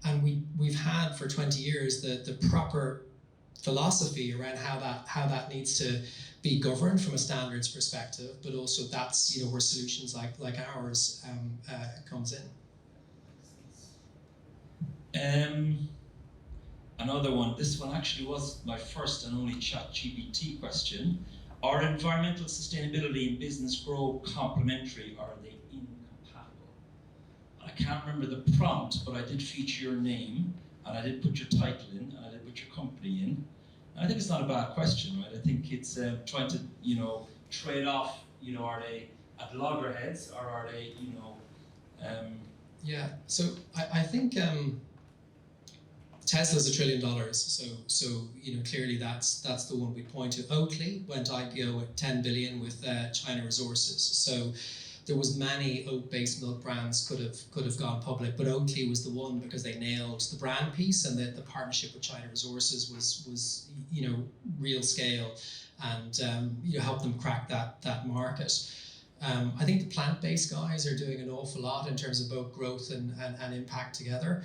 [SPEAKER 4] and we've had for 20 years the proper philosophy around how that needs to be governed from a standards perspective, but also that's where solutions like ours comes in.
[SPEAKER 3] Another one, this one actually was my first and only ChatGPT question. Are environmental sustainability and business growth complementary, or are they incompatible? I can't remember the prompt, but I did feature your name, and I did put your title in, and I did put your company in. And I think it's not a bad question, right? I think it's trying to, trade off, are they at loggerheads, or are they,
[SPEAKER 4] Yeah, so I think Tesla's $1 trillion, so clearly that's the one we point to. Oatly went IPO at 10 billion with China Resources. So there was many oat-based milk brands could have gone public, but Oatly was the one because they nailed the brand piece, and the partnership with China Resources was real scale, and helped them crack that market. I think the plant-based guys are doing an awful lot in terms of both growth and impact together.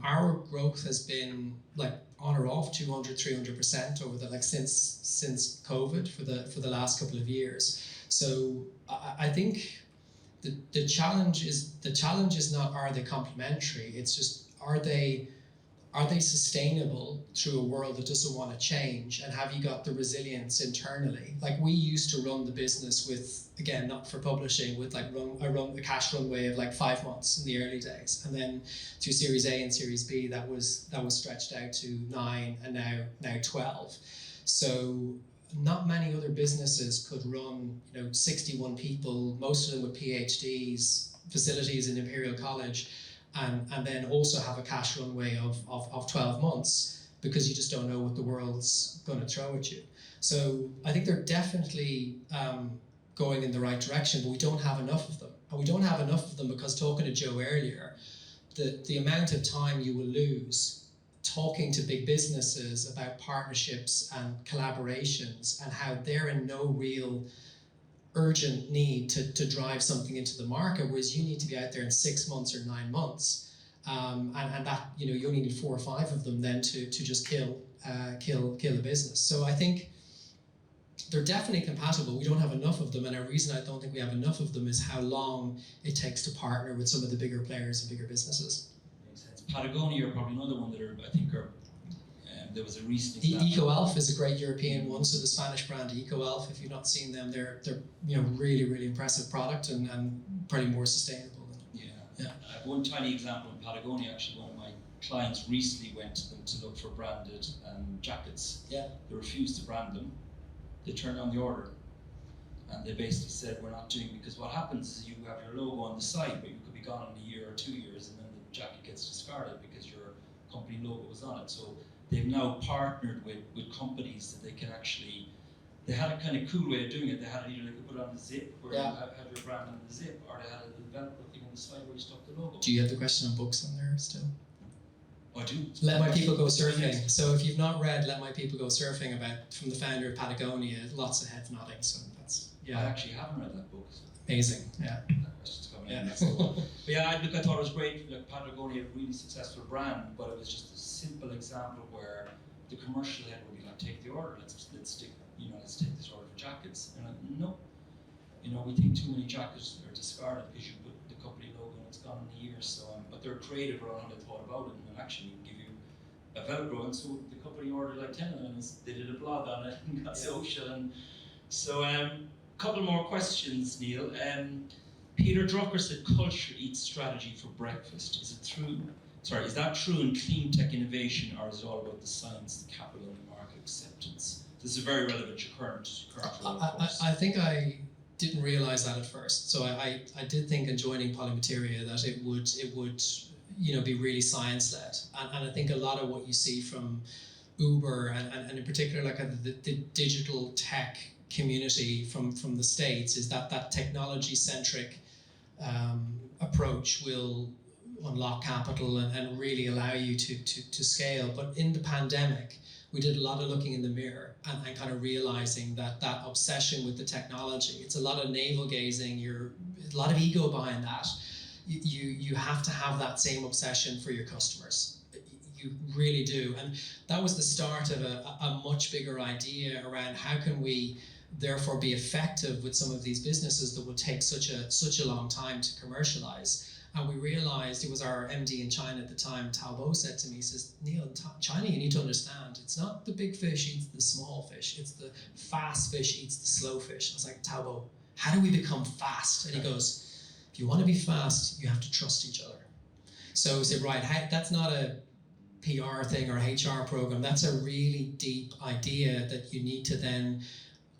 [SPEAKER 4] Our growth has been like on or off 200-300% over the since COVID for the last couple of years. So I think the challenge is not are they complementary, it's just are they sustainable through a world that doesn't want to change, and have you got the resilience internally? Like we used to run the business with, again, not for publishing, with like a cash runway of like 5 months in the early days, and then through Series A and Series B that was stretched out to 9 and now 12. So not many other businesses could run 61 people, most of them with PhDs, facilities in Imperial College, and then also have a cash runway of 12 months, because you just don't know what the world's going to throw at you. So I think they're definitely going in the right direction, but we don't have enough of them. And we don't have enough of them because, talking to Joe earlier, the amount of time you will lose talking to big businesses about partnerships and collaborations and how they're in no real urgent need to drive something into the market, whereas you need to be out there in 6 months or 9 months, and that you only need 4 or 5 of them then to just kill a business. So I think they're definitely compatible. We don't have enough of them, and a reason I don't think we have enough of them is how long it takes to partner with some of the bigger players and bigger businesses.
[SPEAKER 3] Makes sense. Patagonia are probably another one that there was a recent example.
[SPEAKER 4] EcoElf is a great European one. So the Spanish brand EcoElf, if you've not seen them, they're really, really impressive product and probably more sustainable.
[SPEAKER 3] Yeah. One tiny example in Patagonia, actually, one of my clients recently went to them to look for branded jackets.
[SPEAKER 4] Yeah.
[SPEAKER 3] They refused to brand them. They turned down the order. And they basically said, we're not doing, because what happens is you have your logo on the side, but you could be gone in 1 year or 2 years, and then the jacket gets discarded because your company logo was on it. So they've now partnered with companies that they can actually, they had a kind of cool way of doing it. They had it either they could put it on the zip, where you have your brand on the zip, or they had a Velcro thing on the side where you stuck the logo.
[SPEAKER 4] Do you have the question on books on there still?
[SPEAKER 3] I do.
[SPEAKER 4] Let My People Go Surfing. So if you've not read Let My People Go Surfing, from the founder of Patagonia, lots of heads nodding. So that's,
[SPEAKER 3] I actually haven't read that book. So.
[SPEAKER 4] Amazing, yeah.
[SPEAKER 3] That question's coming in. That's the one. But yeah, I thought it was great. Like Patagonia, a really successful brand, but it was just a simple example where the commercial head would be like, take the order, let's take this order for jackets. And like, no, we think too many jackets are discarded because you put the company logo and it's gone in a year. So, but they're creative around how they thought about it, and actually give you a Velcro. And so the company ordered like 10 of them, and they did a blog on it and got social. And so, couple more questions, Niall. Peter Drucker said culture eats strategy for breakfast. Is that true in clean tech innovation, or is it all about the science, the capital, and the market acceptance? This is very relevant to current role, of course.
[SPEAKER 4] I think I didn't realize that at first. So I did think in joining Polymateria that it would be really science led, and I think a lot of what you see from Uber and in particular like the digital tech community from the States is that technology centric approach will unlock capital and really allow you to scale. But in the pandemic, we did a lot of looking in the mirror and kind of realizing that obsession with the technology, it's a lot of navel gazing, a lot of ego behind that. You have to have that same obsession for your customers. You really do. And that was the start of a much bigger idea around how can we therefore be effective with some of these businesses that will take such a long time to commercialize. And we realized, it was our MD in China at the time, Talbot, said to me, he says, Niall, in China you need to understand, it's not the big fish eats the small fish, it's the fast fish eats the slow fish. I was like, Talbot, how do we become fast? And he goes, if you want to be fast, you have to trust each other. So we said, right, that's not a PR thing or HR program, that's a really deep idea that you need to then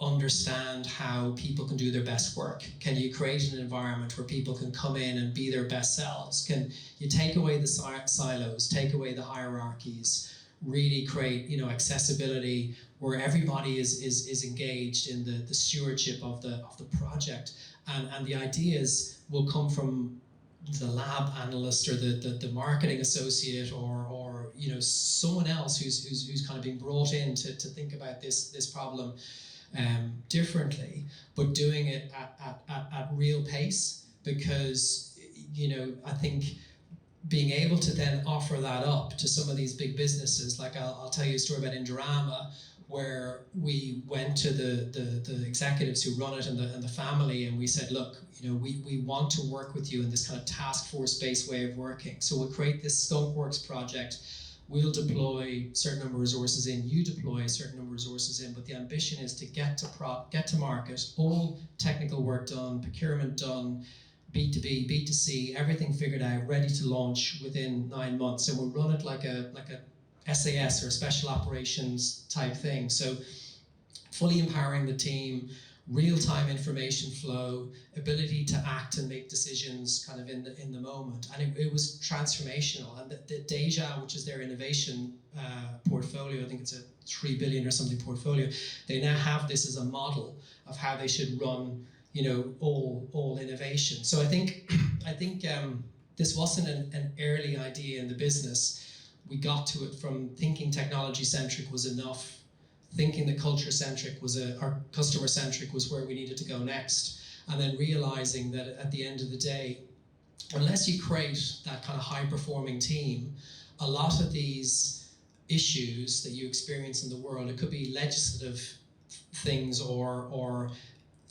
[SPEAKER 4] understand how people can do their best work? Can you create an environment where people can come in and be their best selves? Can you take away the silos, take away the hierarchies, really create, you know, accessibility where everybody is engaged in the stewardship of the project, and the ideas will come from the lab analyst or the marketing associate or you know, someone else who's kind of being brought in to think about this problem differently, but doing it at real pace, because, you know, I think being able to then offer that up to some of these big businesses, like I'll tell you a story about Indorama, where we went to the executives who run it and the family, and we said, look, you know, we want to work with you in this kind of task force based way of working. So we'll create this Skunkworks project. We'll deploy a certain number of resources in, you deploy a certain number of resources in, but the ambition is to get to market, all technical work done, procurement done, B2B, B2C, everything figured out, ready to launch within 9 months. And we'll run it like a SAS or a special operations type thing. So fully empowering the team, real-time information flow, ability to act and make decisions kind of in the moment. And it was transformational. And the Deja, which is their innovation portfolio, I think it's a 3 billion or something portfolio, they now have this as a model of how they should run, you know, all innovation. So I think this wasn't an early idea in the business. We got to it from thinking technology-centric was enough, thinking that culture-centric was or customer-centric was where we needed to go next, and then realizing that at the end of the day, unless you create that kind of high-performing team, a lot of these issues that you experience in the world, it could be legislative things or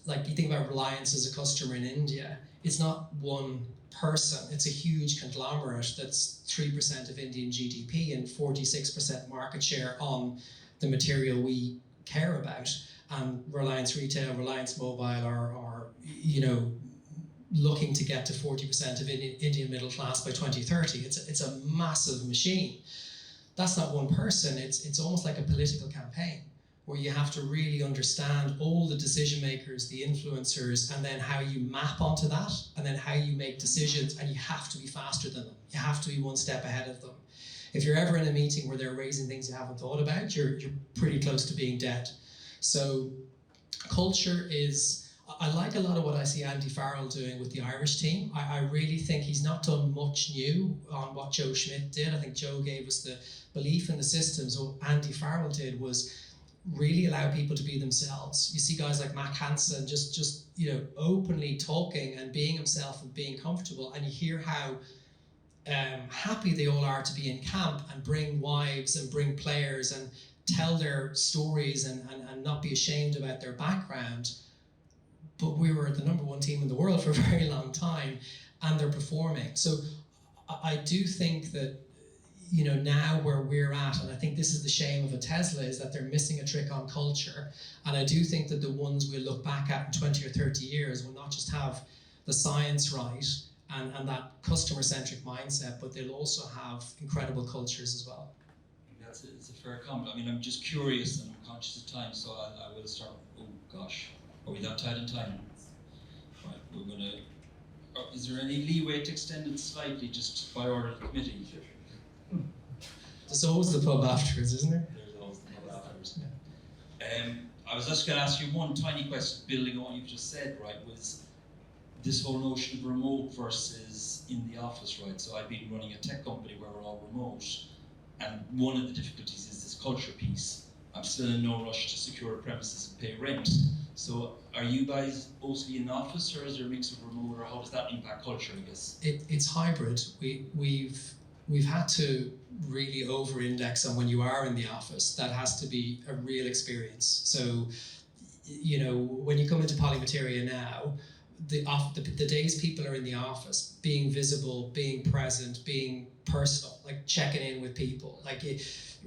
[SPEAKER 4] like you think about Reliance as a customer in India, it's not one person, it's a huge conglomerate that's 3% of Indian GDP and 46% market share on the material we care about. And Reliance Retail, Reliance Mobile are you know, looking to get to 40% of Indian middle class by 2030. It's a massive machine. That's not one person, it's almost like a political campaign, where you have to really understand all the decision makers, the influencers, and then how you map onto that, and then how you make decisions, and you have to be faster than them. You have to be one step ahead of them. If you're ever in a meeting where they're raising things you haven't thought about, you're pretty close to being dead. So culture is, I like a lot of what I see Andy Farrell doing with the Irish team. I really think he's not done much new on what Joe Schmidt did. I think Joe gave us the belief in the systems. What Andy Farrell did was really allow people to be themselves. You see guys like Mac Hansen just you know, openly talking and being himself and being comfortable, and you hear how happy they all are to be in camp and bring wives and bring players and tell their stories and not be ashamed about their background. But we were the #1 team in the world for a very long time, and they're performing. So I do think that, you know, now where we're at, and I think this is the shame of a Tesla, is that they're missing a trick on culture. And I do think that the ones we'll look back at in 20 or 30 years will not just have the science right and that customer-centric mindset, but they'll also have incredible cultures as well.
[SPEAKER 3] It's a fair comment. I mean, I'm just curious and I'm conscious of time, so I will start. Oh gosh, are we that tight in time? Right, we're gonna. Is there any leeway to extend it slightly, just by order of the committee?
[SPEAKER 4] There's always the pub afterwards, isn't there?
[SPEAKER 3] There's always the pub afterwards. Yeah. I was just going to ask you one tiny question, building on what you've just said, right, was this whole notion of remote versus in the office, right? So I've been running a tech company where we're all remote, and one of the difficulties is this culture piece. I'm still in no rush to secure a premises and pay rent. So are you guys mostly in the office, or is there a mix of remote, or how does that impact culture, I guess?
[SPEAKER 4] It's hybrid. We've had to really over-index on when you are in the office. That has to be a real experience. So, you know, when you come into Polymateria now, the days people are in the office, being visible, being present, being personal, like checking in with people, like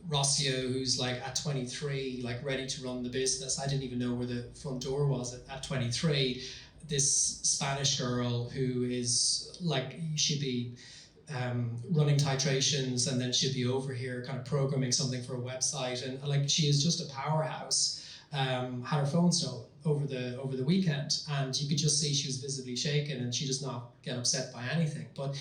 [SPEAKER 4] Rossio, who's like at 23, like ready to run the business. I didn't even know where the front door was at 23. This Spanish girl who is like, she'd be running titrations, and then she'd be over here kind of programming something for a website, and like she is just a powerhouse. had her phone stolen over the weekend, and you could just see she was visibly shaken, and she does not get upset by anything. But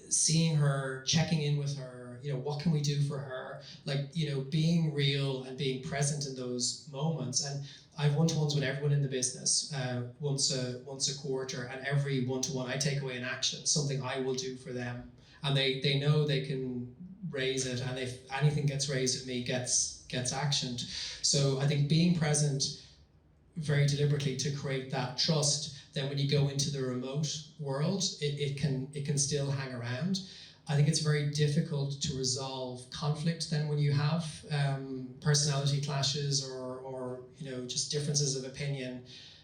[SPEAKER 4] seeing her, checking in with her, what can we do for her? Like, being real and being present in those moments. And I have one-to-ones with everyone in the business once a quarter, and every one-to-one I take away an action, something I will do for them, and they know they can raise it, and if anything gets raised at me, gets actioned. So I think being present very deliberately to create that trust. Then when you go into the remote world, it can still hang around. I think it's very difficult to resolve conflict then when you have personality clashes or just differences of opinion.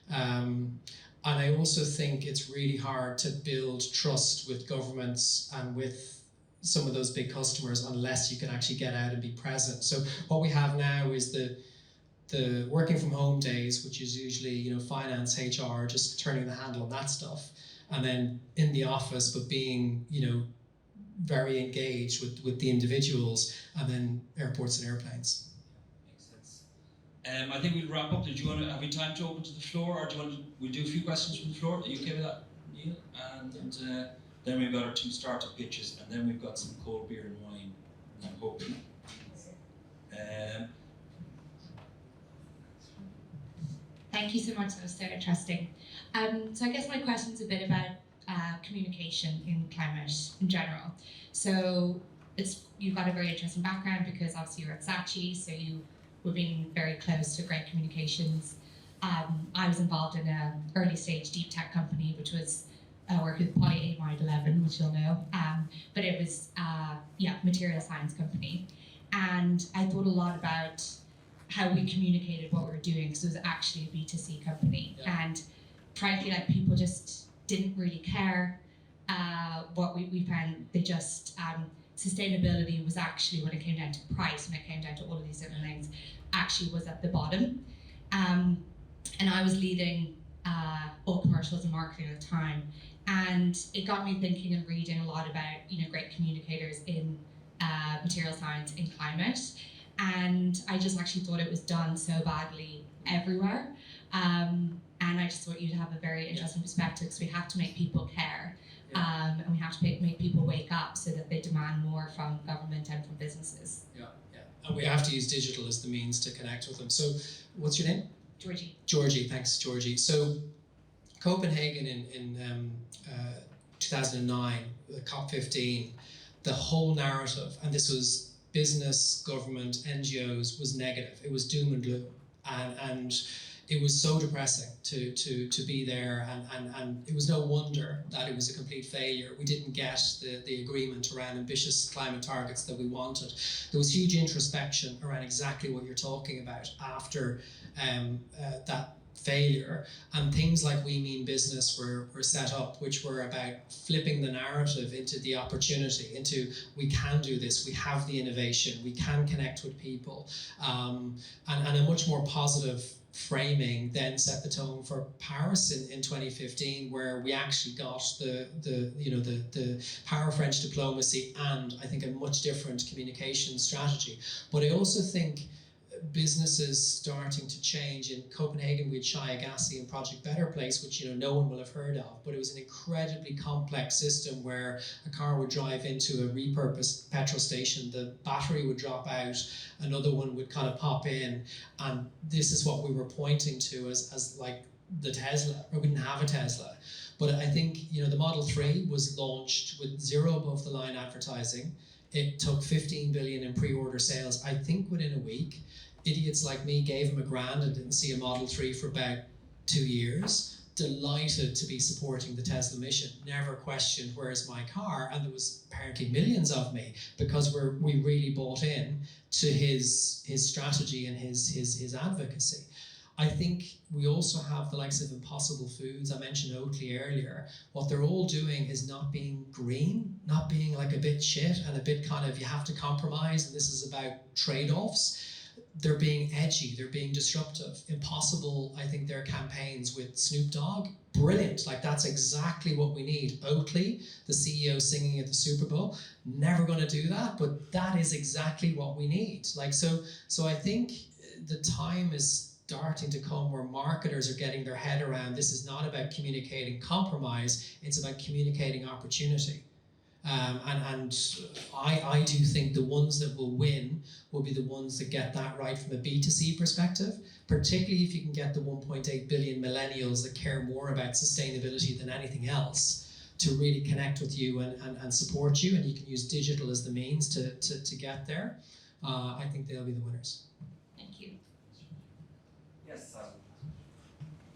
[SPEAKER 4] And I also think it's really hard to build trust with governments and with some of those big customers unless you can actually get out and be present. So what we have now is the working from home days, which is usually finance, HR, just turning the handle on that stuff, and then in the office, but being very engaged with the individuals, and then airports and airplanes.
[SPEAKER 3] Makes sense. I think we'll wrap up. Have we time to open to the floor, or we'll do a few questions from the floor? Are you okay with that, Neil? And then we've got our 2 startup pitches, and then we've got some cold beer and wine, I'm hoping.
[SPEAKER 5] Thank you so much, that was so interesting. So I guess my question's a bit about communication in climate in general. So you've got a very interesting background because obviously you're at Saatchi, so you were being very close to great communications. I was involved in an early stage deep tech company, which was working with polyamide 11, which you'll know, but it was material science company. And I thought a lot about how we communicated what we were doing, because it was actually a B2C company. Yeah. And frankly, people just didn't really care what we found. They just, sustainability was actually, when it came down to price, when it came down to all of these different things, actually was at the bottom. And I was leading all commercials and marketing at the time. And it got me thinking and reading a lot about, great communicators in material science, in climate. And I just actually thought it was done so badly everywhere. And I just thought you'd have a very interesting perspective, because we have to make people care. And we have to make people wake up so that they demand more from government and from businesses. Yeah.
[SPEAKER 4] And we have to use digital as the means to connect with them. So what's your name?
[SPEAKER 5] Georgie.
[SPEAKER 4] Georgie, thanks, Georgie. So Copenhagen in 2009, the COP15, the whole narrative, and this was business, government, NGOs, was negative. It was doom and gloom, and it was so depressing to be there, and it was no wonder that it was a complete failure. We didn't get the agreement around ambitious climate targets that we wanted. There was huge introspection around exactly what you're talking about after that failure, and things like We Mean Business were set up, which were about flipping the narrative into the opportunity, into we can do this, we have the innovation, we can connect with people, and a much more positive framing then set the tone for Paris in 2015, where we actually got the power of French diplomacy and I think a much different communication strategy. But I also think businesses starting to change. In Copenhagen, we had Shia Gassi and Project Better Place, which no one will have heard of, but it was an incredibly complex system where a car would drive into a repurposed petrol station, the battery would drop out, another one would kind of pop in, and this is what we were pointing to as like the Tesla, or we didn't have a Tesla. But I think the Model 3 was launched with 0 above the line advertising. It took 15 billion in pre-order sales, I think within a week. Idiots like me gave him $1,000 and didn't see a Model 3 for about 2 years. Delighted to be supporting the Tesla mission. Never questioned where's my car, and there was apparently millions of me because we really bought in to his strategy and his advocacy. I think we also have the likes of Impossible Foods. I mentioned Oatly earlier. What they're all doing is not being green, not being like a bit shit and a bit kind of you have to compromise, and this is about trade-offs. They're being edgy, they're being disruptive. Impossible, I think their campaigns with Snoop Dogg, brilliant. Like that's exactly what we need. Oatly, the CEO singing at the Super Bowl, never going to do that, but that is exactly what we need. Like so I think the time is starting to come where marketers are getting their head around this is not about communicating compromise, it's about communicating opportunity. And I do think the ones that will win will be the ones that get that right from a B2C perspective, particularly if you can get the 1.8 billion millennials that care more about sustainability than anything else to really connect with you and support you, and you can use digital as the means to get there. I think they'll be the winners.
[SPEAKER 5] Thank you.
[SPEAKER 6] Yes,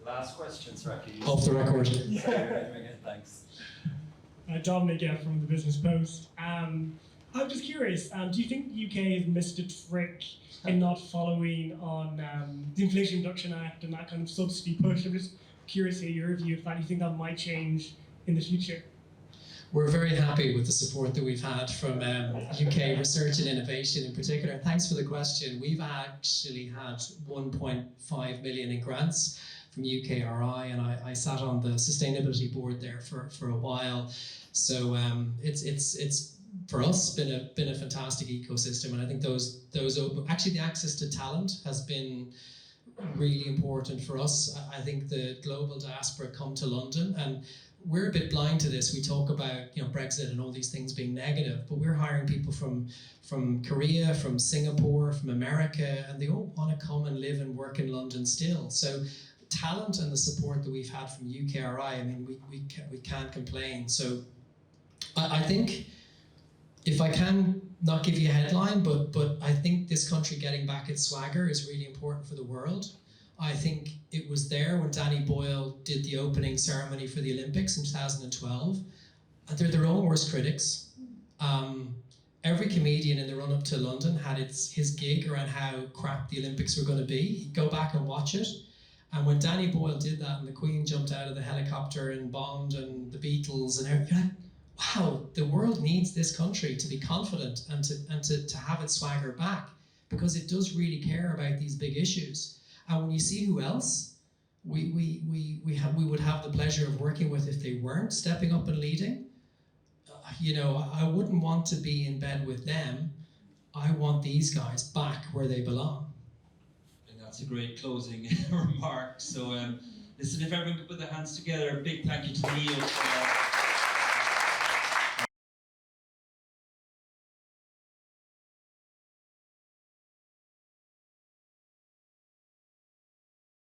[SPEAKER 6] last question, Sraki.
[SPEAKER 4] Off the record.
[SPEAKER 6] Thanks.
[SPEAKER 7] Dominic from the Business Post. I'm just curious, do you think the UK has missed a trick in not following on the Inflation Reduction Act and that kind of subsidy push? I'm just curious to hear your view of that. Do you think that might change in the future?
[SPEAKER 4] We're very happy with the support that we've had from UK research and innovation in particular. Thanks for the question. We've actually had 1.5 million in grants from UKRI, and I sat on the sustainability board there for a while. So it's for us been a fantastic ecosystem, and I think those actually the access to talent has been really important for us. I think the global diaspora come to London, and we're a bit blind to this. We talk about Brexit and all these things being negative, but we're hiring people from Korea, from Singapore, from America, and they all want to come and live and work in London still. So talent and the support that we've had from UKRI, I mean, we can't complain. So I think, if I can not give you a headline, but I think this country getting back its swagger is really important for the world. I think it was there when Danny Boyle did the opening ceremony for the Olympics in 2012. And they're their own worst critics. Every comedian in the run-up to London had his gig around how crap the Olympics were going to be. Go back and watch it. And when Danny Boyle did that and the Queen jumped out of the helicopter and Bond and the Beatles and everything, you're like, wow, the world needs this country to be confident and to have its swagger back, because it does really care about these big issues. And when you see who else we would have the pleasure of working with if they weren't stepping up and leading, I wouldn't want to be in bed with them. I want these guys back where they belong.
[SPEAKER 3] And that's a great closing remark. So listen, if everyone could put their hands together, a big thank you to Niall.